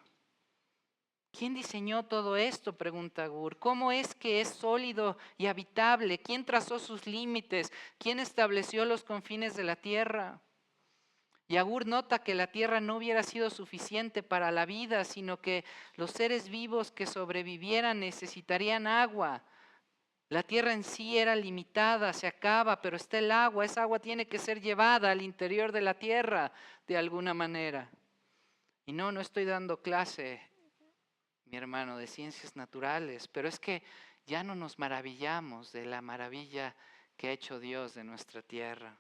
Speaker 3: ¿Quién diseñó todo esto?, pregunta Agur. ¿Cómo es que es sólido y habitable? ¿Quién trazó sus límites? ¿Quién estableció los confines de la tierra? Y Agur nota que la tierra no hubiera sido suficiente para la vida, sino que los seres vivos que sobrevivieran necesitarían agua. La tierra en sí era limitada, se acaba, pero está el agua. Esa agua tiene que ser llevada al interior de la tierra de alguna manera. Y no estoy dando clase, mi hermano, de ciencias naturales, pero es que ya no nos maravillamos de la maravilla que ha hecho Dios de nuestra tierra.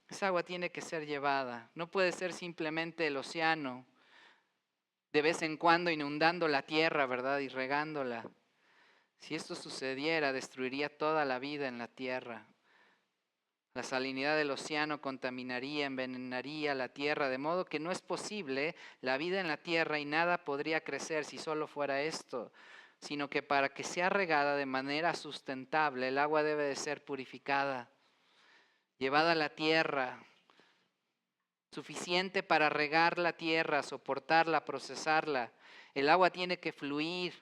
Speaker 3: Esa agua tiene que ser llevada, no puede ser simplemente el océano, de vez en cuando inundando la tierra, ¿verdad? Y regándola. Si esto sucediera, destruiría toda la vida en la tierra. La salinidad del océano contaminaría, envenenaría la tierra, de modo que no es posible la vida en la tierra y nada podría crecer si solo fuera esto, sino que para que sea regada de manera sustentable, el agua debe de ser purificada, llevada a la tierra, suficiente para regar la tierra, soportarla, procesarla. El agua tiene que fluir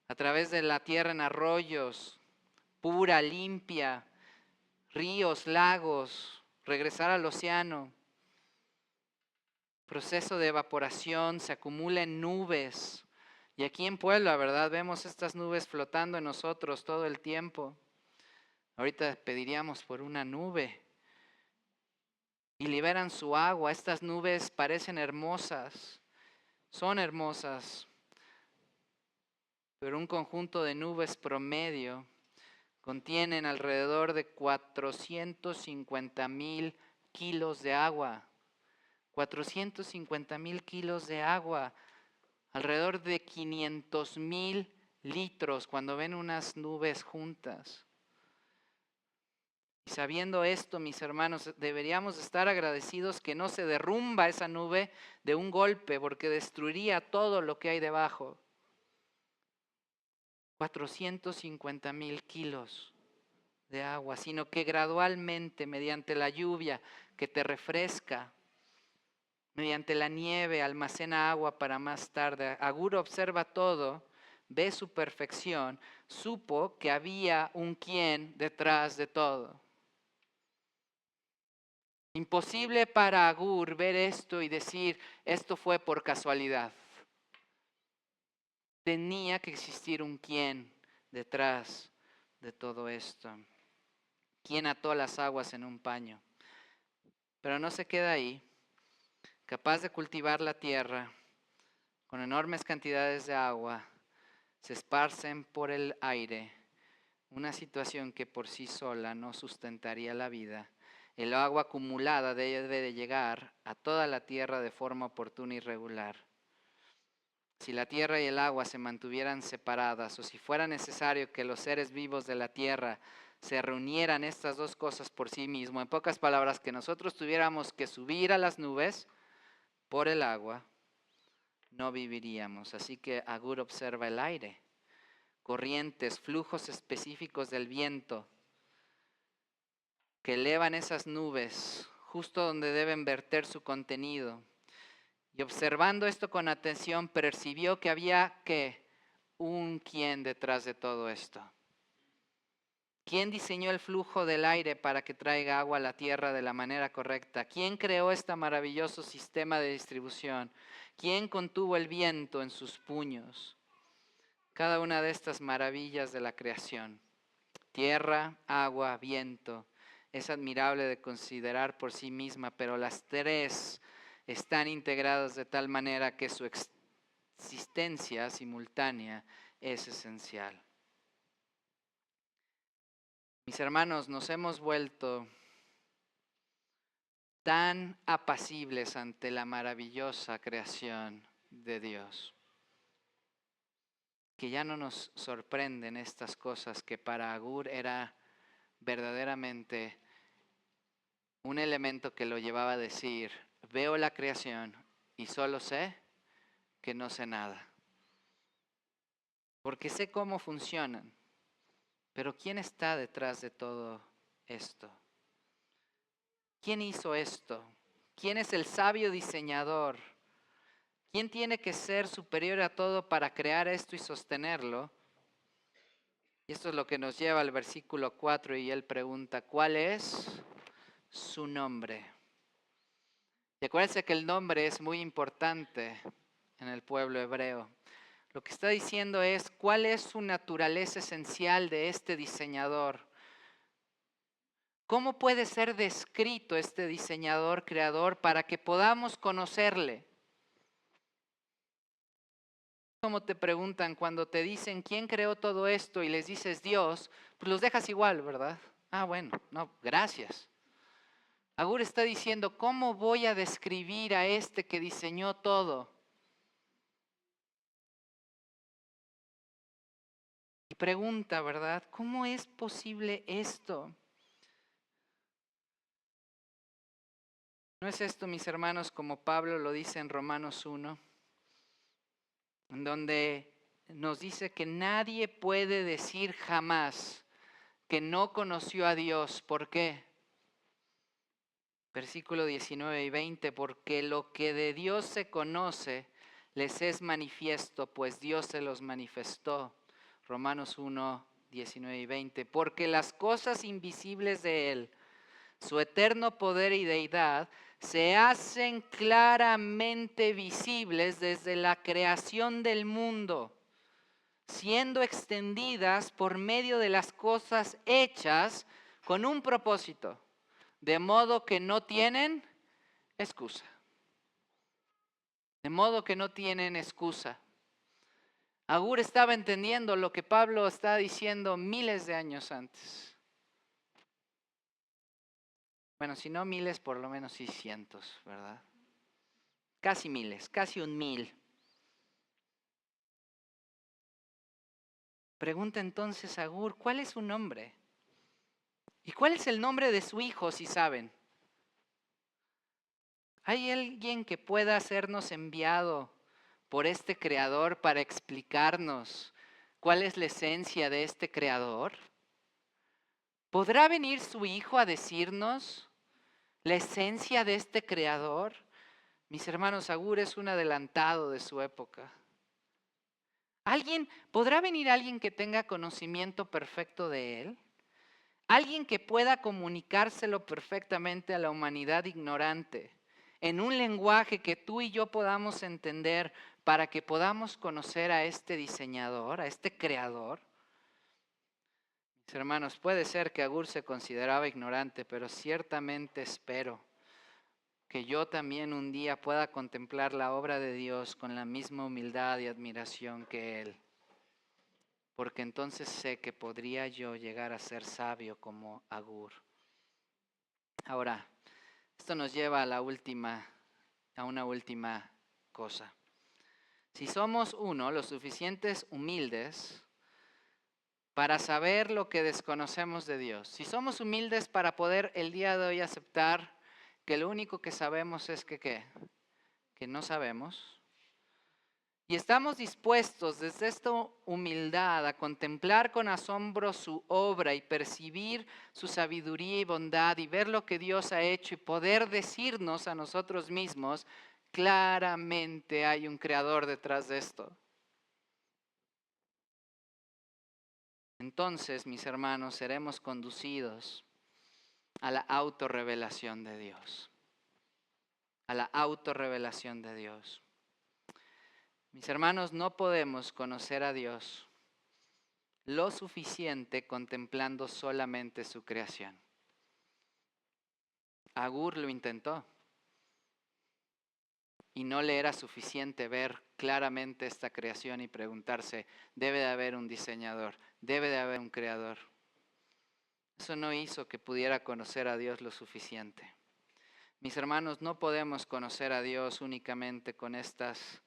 Speaker 3: a través de la tierra en arroyos, pura, limpia, ríos, lagos, regresar al océano. Proceso de evaporación, se acumula en nubes. Y aquí en Puebla, ¿verdad? Vemos estas nubes flotando en nosotros todo el tiempo. Ahorita pediríamos por una nube. Y liberan su agua. Estas nubes parecen hermosas, son hermosas. Pero un conjunto de nubes promedio contienen alrededor de 450,000 kilos de agua. 450,000 kilos de agua. Alrededor de 500,000 litros cuando ven unas nubes juntas. Y sabiendo esto, mis hermanos, deberíamos estar agradecidos que no se derrumba esa nube de un golpe, porque destruiría todo lo que hay debajo. 450,000 kilos de agua, sino que gradualmente, mediante la lluvia que te refresca, mediante la nieve almacena agua para más tarde. Agur observa todo, ve su perfección, supo que había un quién detrás de todo. Imposible para Agur ver esto y decir, esto fue por casualidad. Tenía que existir un quién detrás de todo esto. ¿Quién ató las aguas en un paño? Pero no se queda ahí. Capaz de cultivar la tierra con enormes cantidades de agua, se esparcen por el aire, una situación que por sí sola no sustentaría la vida. El agua acumulada debe de llegar a toda la tierra de forma oportuna y regular. Si la tierra y el agua se mantuvieran separadas, o si fuera necesario que los seres vivos de la tierra se reunieran estas dos cosas por sí mismos, en pocas palabras, que nosotros tuviéramos que subir a las nubes por el agua, no viviríamos. Así que Agur observa el aire, corrientes, flujos específicos del viento que elevan esas nubes justo donde deben verter su contenido. Y observando esto con atención, percibió que había un quién detrás de todo esto. ¿Quién diseñó el flujo del aire para que traiga agua a la tierra de la manera correcta? ¿Quién creó este maravilloso sistema de distribución? ¿Quién contuvo el viento en sus puños? Cada una de estas maravillas de la creación, tierra, agua, viento, es admirable de considerar por sí misma, pero las tres están integradas de tal manera que su existencia simultánea es esencial. Mis hermanos, nos hemos vuelto tan apacibles ante la maravillosa creación de Dios, que ya no nos sorprenden estas cosas que para Agur era verdaderamente un elemento que lo llevaba a decir, veo la creación y solo sé que no sé nada. Porque sé cómo funcionan, pero ¿quién está detrás de todo esto? ¿Quién hizo esto? ¿Quién es el sabio diseñador? ¿Quién tiene que ser superior a todo para crear esto y sostenerlo? Y esto es lo que nos lleva al versículo 4 y él pregunta, ¿cuál es su nombre? Y acuérdense que el nombre es muy importante en el pueblo hebreo. Lo que está diciendo es, ¿cuál es su naturaleza esencial de este diseñador? ¿Cómo puede ser descrito este diseñador, creador, para que podamos conocerle? Como te preguntan cuando te dicen, ¿quién creó todo esto? Y les dices Dios, pues los dejas igual, ¿verdad? Ah, bueno, no, gracias. Agur está diciendo, ¿cómo voy a describir a este que diseñó todo? Y pregunta, ¿verdad? ¿Cómo es posible esto? ¿No es esto, mis hermanos, como Pablo lo dice en Romanos 1, en donde nos dice que nadie puede decir jamás que no conoció a Dios? ¿Por qué? Versículo 19 y 20, porque lo que de Dios se conoce les es manifiesto, pues Dios se los manifestó. Romanos 1, 19 y 20, porque las cosas invisibles de Él, su eterno poder y deidad, se hacen claramente visibles desde la creación del mundo, siendo extendidas por medio de las cosas hechas con un propósito, de modo que no tienen excusa. De modo que no tienen excusa. Agur estaba entendiendo lo que Pablo está diciendo miles de años antes. Bueno, si no miles, por lo menos sí cientos, ¿verdad? Casi miles, casi 1,000. Pregunta entonces Agur, ¿cuál es su nombre? ¿Y cuál es el nombre de su hijo, si saben? ¿Hay alguien que pueda hacernos enviado por este creador para explicarnos cuál es la esencia de este creador? ¿Podrá venir su hijo a decirnos la esencia de este creador? Mis hermanos, Agur es un adelantado de su época. ¿Podrá venir alguien que tenga conocimiento perfecto de él? Alguien que pueda comunicárselo perfectamente a la humanidad ignorante, en un lenguaje que tú y yo podamos entender para que podamos conocer a este diseñador, a este creador. Mis hermanos, puede ser que Agur se consideraba ignorante, pero ciertamente espero que yo también un día pueda contemplar la obra de Dios con la misma humildad y admiración que él. Porque entonces sé que podría yo llegar a ser sabio como Agur. Ahora, esto nos lleva a una última cosa. Si somos los suficientes humildes para saber lo que desconocemos de Dios, si somos humildes para poder el día de hoy aceptar que lo único que sabemos es que no sabemos, y estamos dispuestos desde esta humildad a contemplar con asombro su obra y percibir su sabiduría y bondad y ver lo que Dios ha hecho y poder decirnos a nosotros mismos, claramente hay un creador detrás de esto. Entonces, mis hermanos, seremos conducidos a la autorrevelación de Dios. A la autorrevelación de Dios. Mis hermanos, no podemos conocer a Dios lo suficiente contemplando solamente su creación. Agur lo intentó y no le era suficiente ver claramente esta creación y preguntarse, debe de haber un diseñador, debe de haber un creador. Eso no hizo que pudiera conocer a Dios lo suficiente. Mis hermanos, no podemos conocer a Dios únicamente con estas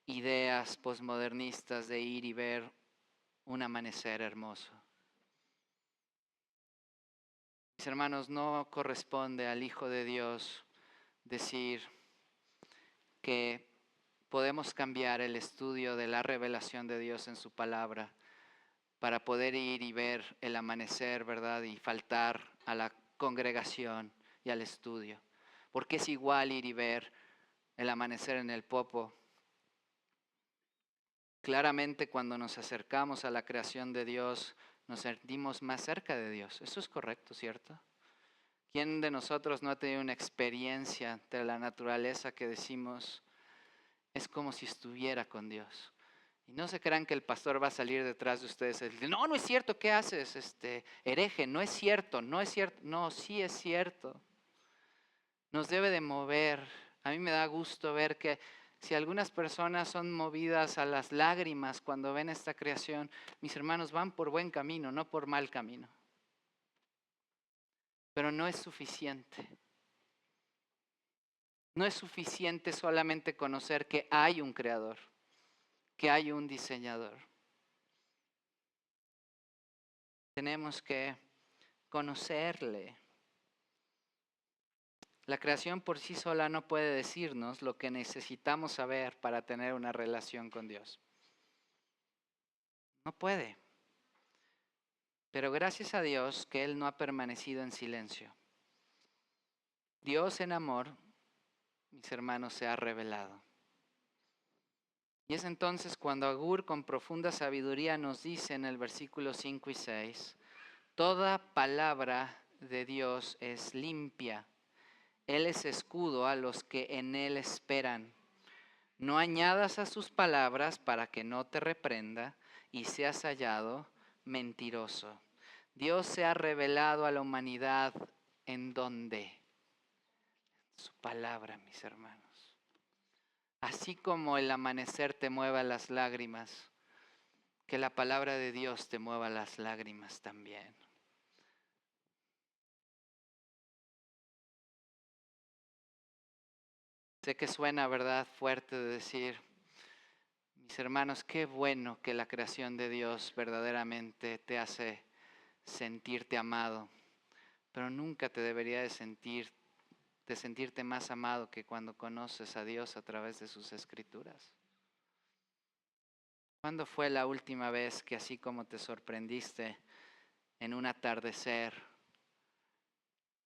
Speaker 3: ideas posmodernistas de ir y ver un amanecer hermoso. Mis hermanos, no corresponde al Hijo de Dios decir que podemos cambiar el estudio de la revelación de Dios en su palabra para poder ir y ver el amanecer, ¿verdad? Y faltar a la congregación y al estudio. Porque es igual ir y ver el amanecer en el popo. Claramente cuando nos acercamos a la creación de Dios, nos sentimos más cerca de Dios. Eso es correcto, ¿cierto? ¿Quién de nosotros no ha tenido una experiencia de la naturaleza que decimos, es como si estuviera con Dios? Y no se crean que el pastor va a salir detrás de ustedes y decir, no, no es cierto, ¿qué haces? Hereje, no es cierto, no es cierto. No, sí es cierto. Nos debe de mover. A mí me da gusto ver que si algunas personas son movidas a las lágrimas cuando ven esta creación, mis hermanos van por buen camino, no por mal camino. Pero no es suficiente. No es suficiente solamente conocer que hay un creador, que hay un diseñador. Tenemos que conocerle. La creación por sí sola no puede decirnos lo que necesitamos saber para tener una relación con Dios. No puede. Pero gracias a Dios que Él no ha permanecido en silencio. Dios en amor, mis hermanos, se ha revelado. Y es entonces cuando Agur con profunda sabiduría nos dice en el versículo 5 y 6, toda palabra de Dios es limpia. Él es escudo a los que en Él esperan. No añadas a sus palabras para que no te reprenda y seas hallado mentiroso. Dios se ha revelado a la humanidad en donde su palabra, mis hermanos. Así como el amanecer te mueva las lágrimas, que la palabra de Dios te mueva las lágrimas también. Sé que suena, ¿verdad?, fuerte de decir, Mis hermanos, qué bueno que la creación de Dios verdaderamente te hace sentirte amado, pero nunca te debería de sentirte más amado que cuando conoces a Dios a través de sus escrituras. ¿Cuándo fue la última vez que así como te sorprendiste en un atardecer,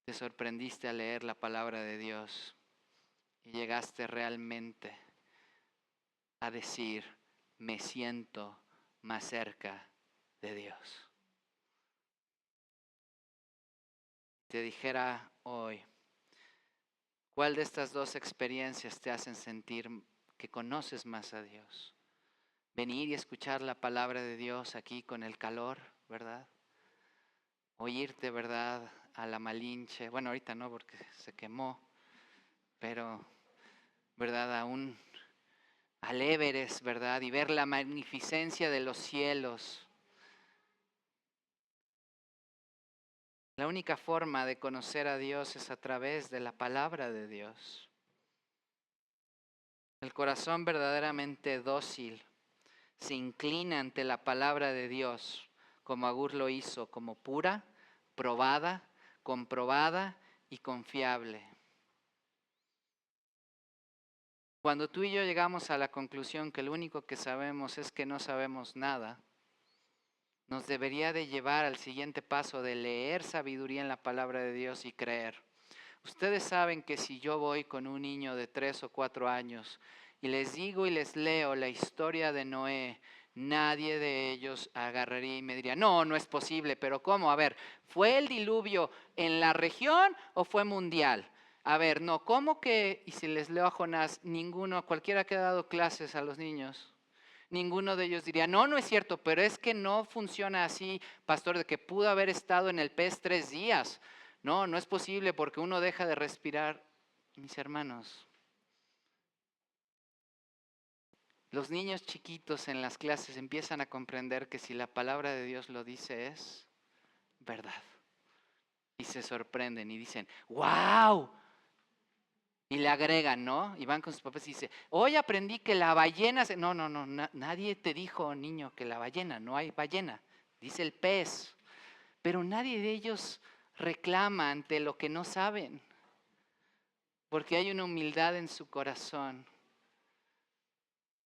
Speaker 3: te sorprendiste al leer la palabra de Dios y llegaste realmente a decir, me siento más cerca de Dios? Te dijera hoy, ¿cuál de estas dos experiencias te hacen sentir que conoces más a Dios? Venir y escuchar la palabra de Dios aquí con el calor, ¿verdad? Oírte, ¿verdad? A la Malinche. Bueno, ahorita no porque se quemó, pero, ¿verdad? Al Everest, ¿verdad? Y ver la magnificencia de los cielos. La única forma de conocer a Dios es a través de la palabra de Dios. El corazón verdaderamente dócil se inclina ante la palabra de Dios, como Agur lo hizo, como pura, probada, comprobada y confiable. Cuando tú y yo llegamos a la conclusión que lo único que sabemos es que no sabemos nada, nos debería de llevar al siguiente paso de leer sabiduría en la palabra de Dios y creer. Ustedes saben que si yo voy con un niño de 3 o 4 años y les digo y les leo la historia de Noé, nadie de ellos agarraría y me diría, no, no es posible, pero ¿cómo? A ver, ¿fue el diluvio en la región o fue mundial? A ver, no, ¿cómo que? Y si les leo a Jonás, ninguno, cualquiera que ha dado clases a los niños, ninguno de ellos diría, no, no es cierto, pero es que no funciona así, pastor, de que pudo haber estado en el pez 3 días. No, no es posible porque uno deja de respirar. Mis hermanos, los niños chiquitos en las clases empiezan a comprender que si la palabra de Dios lo dice es verdad. Y se sorprenden y dicen, ¡wow! Y le agregan, ¿no? Y van con sus papás y dicen, hoy aprendí que la ballena... No, no, no, nadie te dijo, niño, que la ballena, no hay ballena. Dice el pez. Pero nadie de ellos reclama ante lo que no saben. Porque hay una humildad en su corazón.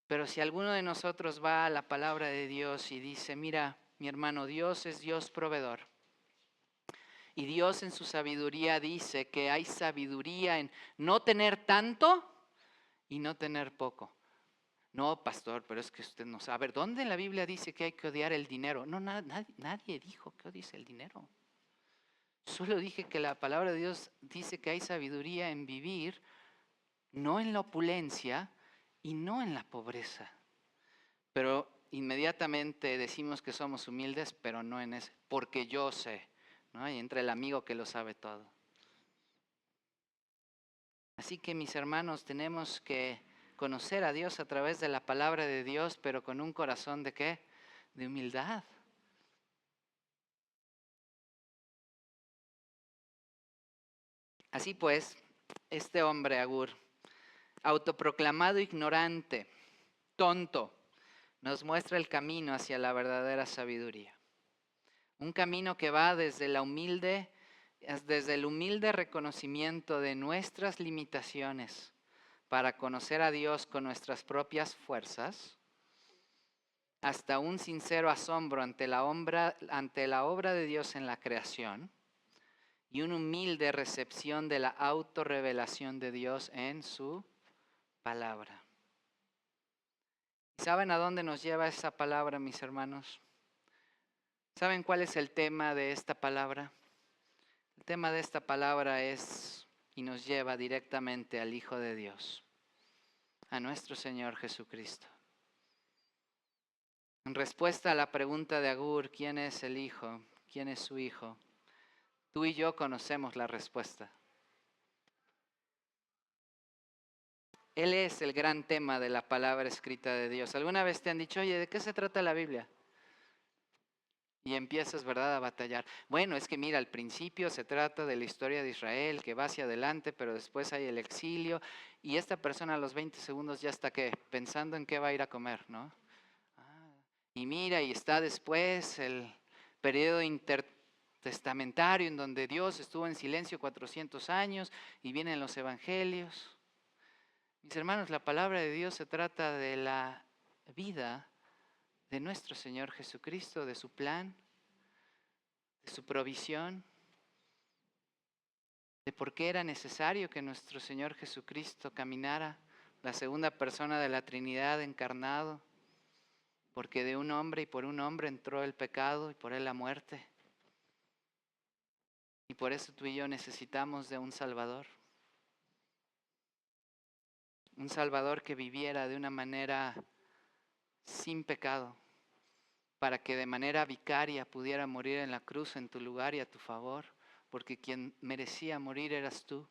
Speaker 3: Pero si alguno de nosotros va a la palabra de Dios y dice, mira, mi hermano, Dios es Dios proveedor. Y Dios en su sabiduría dice que hay sabiduría en no tener tanto y no tener poco. No, pastor, pero es que usted no sabe. A ver, ¿dónde en la Biblia dice que hay que odiar el dinero? No, nadie dijo que odies el dinero. Solo dije que la palabra de Dios dice que hay sabiduría en vivir, no en la opulencia y no en la pobreza. Pero inmediatamente decimos que somos humildes, pero no en ese, porque yo sé, ¿no? Y entra el amigo que lo sabe todo. Así que mis hermanos, tenemos que conocer a Dios a través de la palabra de Dios, pero con un corazón de ¿qué? De humildad. Así pues, este hombre Agur, autoproclamado ignorante, tonto, nos muestra el camino hacia la verdadera sabiduría. Un camino que va desde el humilde reconocimiento de nuestras limitaciones para conocer a Dios con nuestras propias fuerzas, hasta un sincero asombro ante la obra de Dios en la creación y una humilde recepción de la autorrevelación de Dios en su palabra. ¿Saben a dónde nos lleva esa palabra, mis hermanos? ¿Saben cuál es el tema de esta palabra? El tema de esta palabra es y nos lleva directamente al Hijo de Dios, a nuestro Señor Jesucristo. En respuesta a la pregunta de Agur, ¿quién es el Hijo? ¿Quién es su Hijo? Tú y yo conocemos la respuesta. Él es el gran tema de la palabra escrita de Dios. ¿Alguna vez te han dicho, oye, ¿de qué se trata la Biblia? Y empiezas, ¿verdad?, a batallar. Bueno, es que mira, al principio se trata de la historia de Israel, que va hacia adelante, pero después hay el exilio. Y esta persona a los 20 segundos ya está, ¿qué?, pensando en qué va a ir a comer, ¿no? Y mira, y está después el periodo intertestamentario en donde Dios estuvo en silencio 400 años y vienen los evangelios. Mis hermanos, la palabra de Dios se trata de la vida de nuestro Señor Jesucristo, de su plan, de su provisión, de por qué era necesario que nuestro Señor Jesucristo caminara, la segunda persona de la Trinidad encarnado, porque de un hombre y por un hombre entró el pecado y por él la muerte. Y por eso tú y yo necesitamos de un Salvador. Un Salvador que viviera de una manera sin pecado, para que de manera vicaria pudiera morir en la cruz en tu lugar y a tu favor, porque quien merecía morir eras tú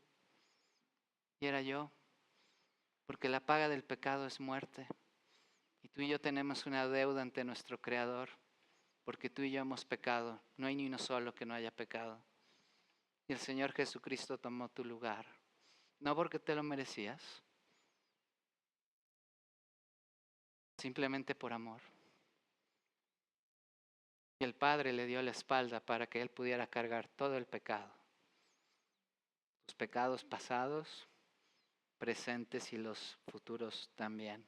Speaker 3: y era yo, porque la paga del pecado es muerte. Y tú y yo tenemos una deuda ante nuestro Creador, porque tú y yo hemos pecado. No hay ni uno solo que no haya pecado. Y el Señor Jesucristo tomó tu lugar, no porque te lo merecías, simplemente por amor. Y el Padre le dio la espalda para que Él pudiera cargar todo el pecado. Los pecados pasados, presentes y los futuros también.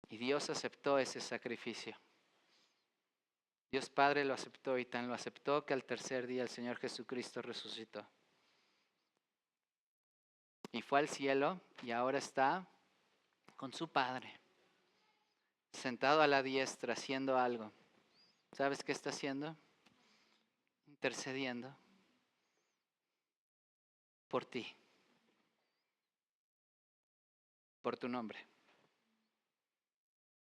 Speaker 3: Y Dios aceptó ese sacrificio. Dios Padre lo aceptó y tan lo aceptó que al tercer día el Señor Jesucristo resucitó. Y fue al cielo y ahora está con su Padre, sentado a la diestra haciendo algo. ¿Sabes qué está haciendo? Intercediendo por ti, por tu nombre,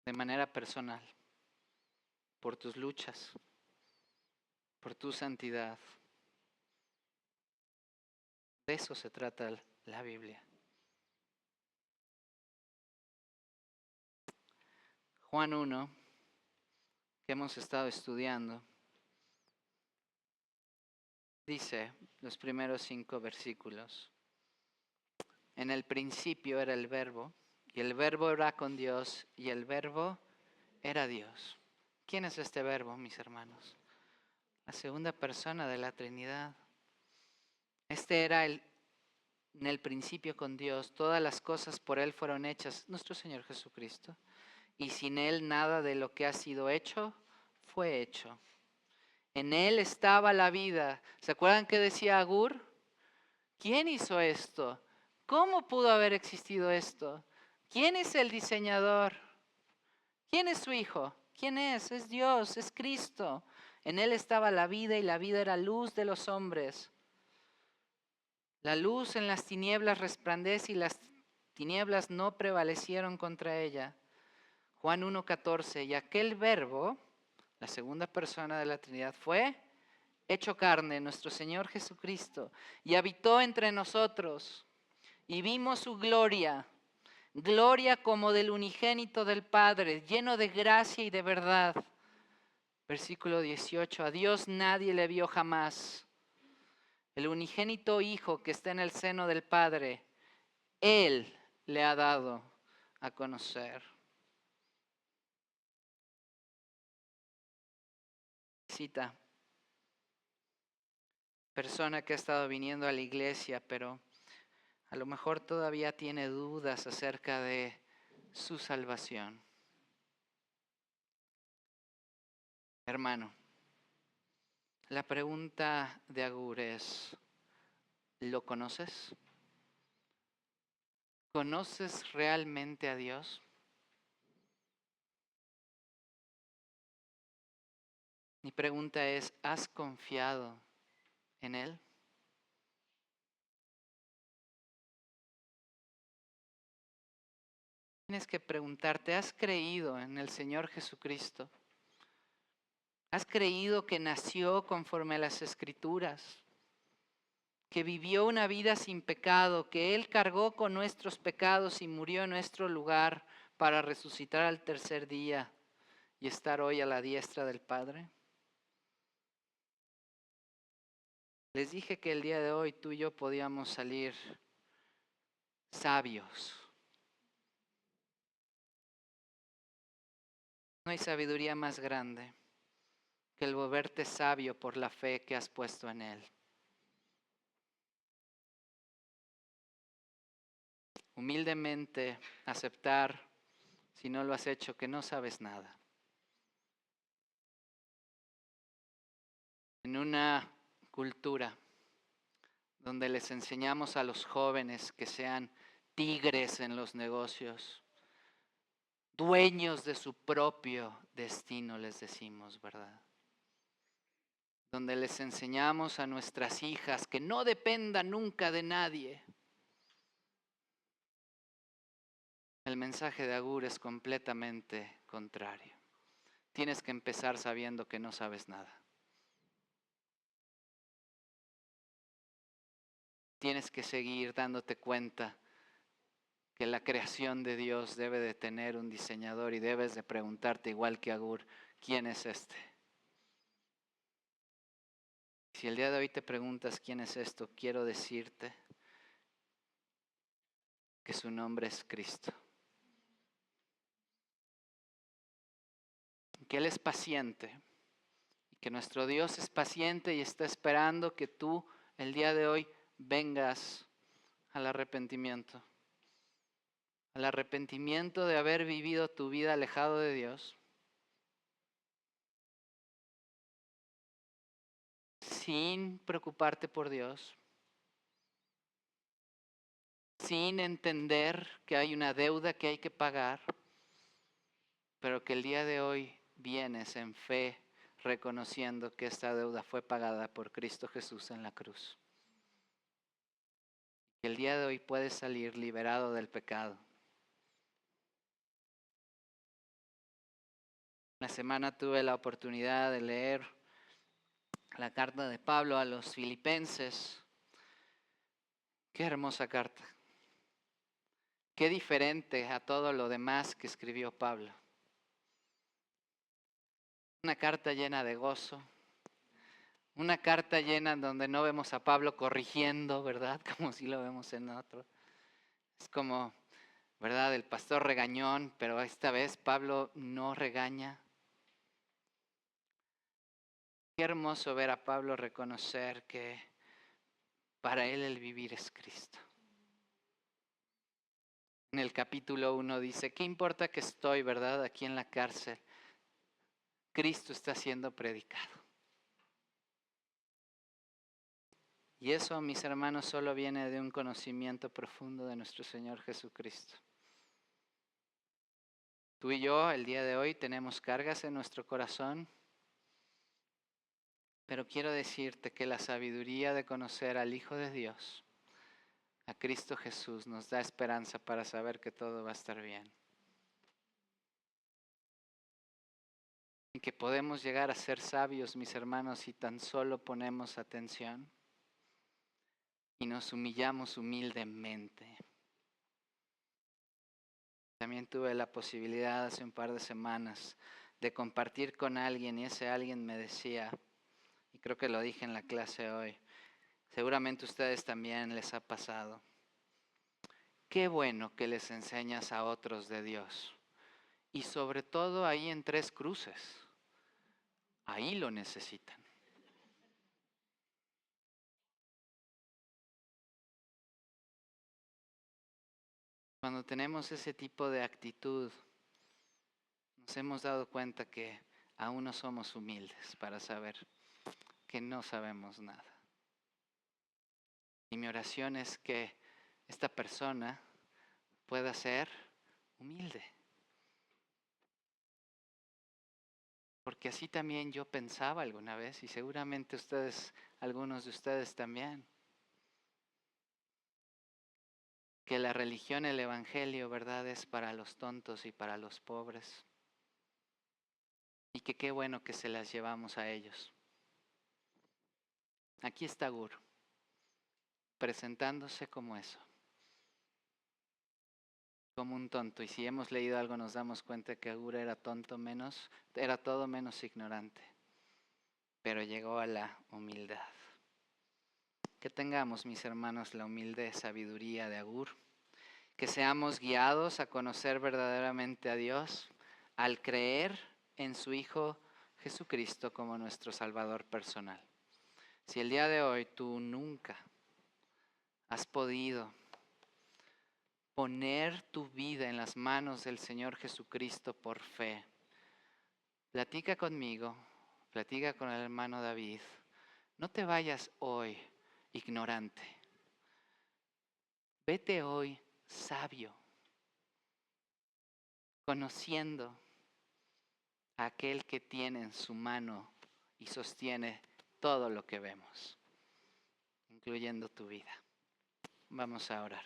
Speaker 3: de manera personal, por tus luchas, por tu santidad. De eso se trata la Biblia. Juan 1, que hemos estado estudiando, dice los primeros 5 versículos. En el principio era el Verbo, y el Verbo era con Dios, y el Verbo era Dios. ¿Quién es este Verbo, mis hermanos? La segunda persona de la Trinidad. Este era en el principio con Dios. Todas las cosas por Él fueron hechas, nuestro Señor Jesucristo. Y sin Él nada de lo que ha sido hecho fue hecho. En Él estaba la vida. ¿Se acuerdan qué decía Agur? ¿Quién hizo esto? ¿Cómo pudo haber existido esto? ¿Quién es el diseñador? ¿Quién es su Hijo? ¿Quién es? Es Dios, es Cristo. En Él estaba la vida y la vida era luz de los hombres. La luz en las tinieblas resplandece y las tinieblas no prevalecieron contra ella. Juan 1:14, y aquel Verbo, la segunda persona de la Trinidad, fue hecho carne, nuestro Señor Jesucristo, y habitó entre nosotros, y vimos su gloria, gloria como del unigénito del Padre, lleno de gracia y de verdad. Versículo 18, a Dios nadie le vio jamás. El unigénito Hijo que está en el seno del Padre, Él le ha dado a conocer. Cita, persona que ha estado viniendo a la iglesia, pero a lo mejor todavía tiene dudas acerca de su salvación. Hermano, la pregunta de Agur es, ¿lo conoces? ¿Conoces realmente a Dios? Mi pregunta es, ¿has confiado en Él? Tienes que preguntarte, ¿has creído en el Señor Jesucristo? ¿Has creído que nació conforme a las Escrituras? Que vivió una vida sin pecado, que Él cargó con nuestros pecados y murió en nuestro lugar para resucitar al tercer día y estar hoy a la diestra del Padre? Les dije que el día de hoy tú y yo podíamos salir sabios. No hay sabiduría más grande que el volverte sabio por la fe que has puesto en Él. Humildemente aceptar, si no lo has hecho, que no sabes nada. En una cultura donde les enseñamos a los jóvenes que sean tigres en los negocios, dueños de su propio destino, les decimos, ¿verdad? Donde les enseñamos a nuestras hijas que no dependan nunca de nadie. El mensaje de Agur es completamente contrario. Tienes que empezar sabiendo que no sabes nada. Tienes que seguir dándote cuenta que la creación de Dios debe de tener un diseñador y debes de preguntarte igual que Agur, ¿quién es este? Si el día de hoy te preguntas quién es esto, quiero decirte que su nombre es Cristo. Que Él es paciente, que nuestro Dios es paciente y está esperando que tú el día de hoy vengas al arrepentimiento. Al arrepentimiento de haber vivido tu vida alejado de Dios, sin preocuparte por Dios, sin entender que hay una deuda que hay que pagar, pero que el día de hoy vienes en fe reconociendo que esta deuda fue pagada por Cristo Jesús en la cruz. Que el día de hoy puedes salir liberado del pecado. Una semana tuve la oportunidad de leer la carta de Pablo a los filipenses. Qué hermosa carta. Qué diferente a todo lo demás que escribió Pablo. Una carta llena de gozo. Una carta llena en donde no vemos a Pablo corrigiendo, ¿verdad? Como si lo vemos en otro. Es como, ¿verdad? El pastor regañón, pero esta vez Pablo no regaña. Qué hermoso ver a Pablo reconocer que para él el vivir es Cristo. En el capítulo 1 dice, ¿qué importa que estoy, verdad, aquí en la cárcel? Cristo está siendo predicado. Y eso, mis hermanos, solo viene de un conocimiento profundo de nuestro Señor Jesucristo. Tú y yo, el día de hoy, tenemos cargas en nuestro corazón, pero quiero decirte que la sabiduría de conocer al Hijo de Dios, a Cristo Jesús, nos da esperanza para saber que todo va a estar bien. Y que podemos llegar a ser sabios, mis hermanos, si tan solo ponemos atención y nos humillamos humildemente. También tuve la posibilidad hace un par de semanas de compartir con alguien y ese alguien me decía, y creo que lo dije en la clase hoy, seguramente a ustedes también les ha pasado. Qué bueno que les enseñas a otros de Dios. Y sobre todo ahí en Tres Cruces. Ahí lo necesitan. Cuando tenemos ese tipo de actitud, nos hemos dado cuenta que aún no somos humildes para saber que no sabemos nada. Y mi oración es que esta persona pueda ser humilde. Porque así también yo pensaba alguna vez y seguramente ustedes, algunos de ustedes también. Que la religión, el evangelio, ¿verdad? Es para los tontos y para los pobres. Y que qué bueno que se las llevamos a ellos. Aquí está Gur, presentándose como eso. como un tonto. Y si hemos leído algo nos damos cuenta que Agur era era todo menos ignorante. Pero llegó a la humildad. Que tengamos, mis hermanos, la humilde sabiduría de Agur. Que seamos guiados a conocer verdaderamente a Dios al creer en su Hijo Jesucristo como nuestro Salvador personal. Si el día de hoy tú nunca has podido poner tu vida en las manos del Señor Jesucristo por fe, platica conmigo, platica con el hermano David. No te vayas hoy ignorante. Vete hoy sabio, conociendo a aquel que tiene en su mano y sostiene todo lo que vemos, incluyendo tu vida. Vamos a orar.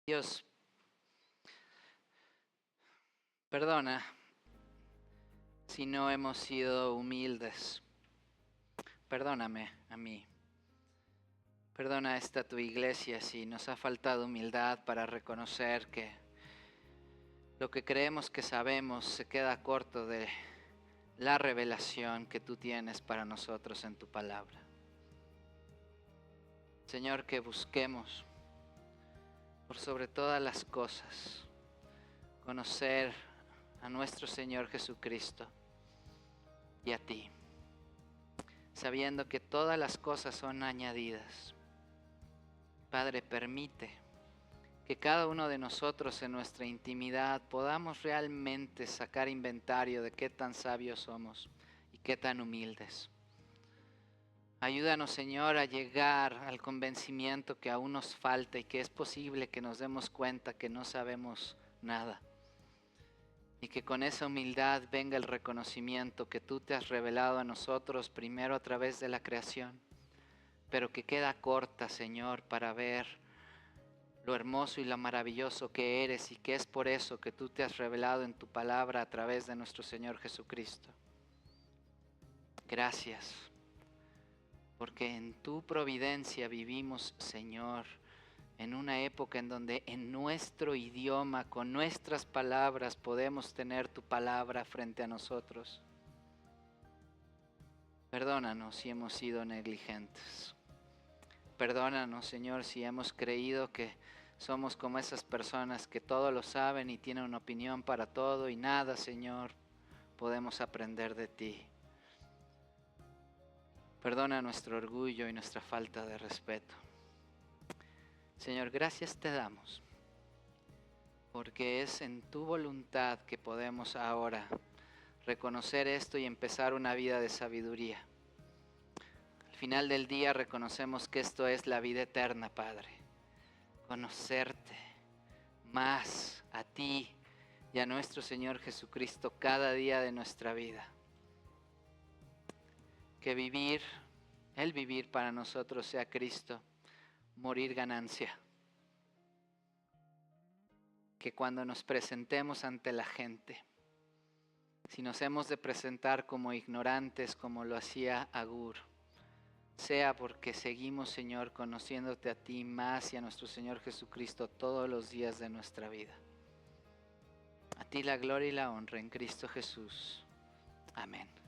Speaker 3: Dios, perdona si no hemos sido humildes. Perdóname a mí. Perdona a esta tu iglesia si nos ha faltado humildad para reconocer que lo que creemos que sabemos se queda corto de la revelación que tú tienes para nosotros en tu palabra. Señor, que busquemos por sobre todas las cosas conocer a nuestro Señor Jesucristo y a ti, sabiendo que todas las cosas son añadidas. Padre, permite que cada uno de nosotros en nuestra intimidad podamos realmente sacar inventario de qué tan sabios somos y qué tan humildes. Ayúdanos, Señor, a llegar al convencimiento que aún nos falta y que es posible que nos demos cuenta que no sabemos nada. Y que con esa humildad venga el reconocimiento que tú te has revelado a nosotros primero a través de la creación, pero que queda corta, Señor, para ver lo hermoso y lo maravilloso que eres y que es por eso que tú te has revelado en tu palabra a través de nuestro Señor Jesucristo. Gracias, porque en tu providencia vivimos, Señor, en una época en donde en nuestro idioma, con nuestras palabras, podemos tener tu palabra frente a nosotros. Perdónanos si hemos sido negligentes. Perdónanos, Señor, si hemos creído que somos como esas personas que todo lo saben y tienen una opinión para todo y nada, Señor, podemos aprender de ti. Perdona nuestro orgullo y nuestra falta de respeto. Señor, gracias te damos, porque es en tu voluntad que podemos ahora reconocer esto y empezar una vida de sabiduría. Al final del día reconocemos que esto es la vida eterna, Padre. Conocerte más a ti y a nuestro Señor Jesucristo cada día de nuestra vida. Que el vivir para nosotros sea Cristo, morir ganancia. Que cuando nos presentemos ante la gente, si nos hemos de presentar como ignorantes como lo hacía Agur, sea porque seguimos, Señor, conociéndote a ti más y a nuestro Señor Jesucristo todos los días de nuestra vida. A ti la gloria y la honra en Cristo Jesús. Amén.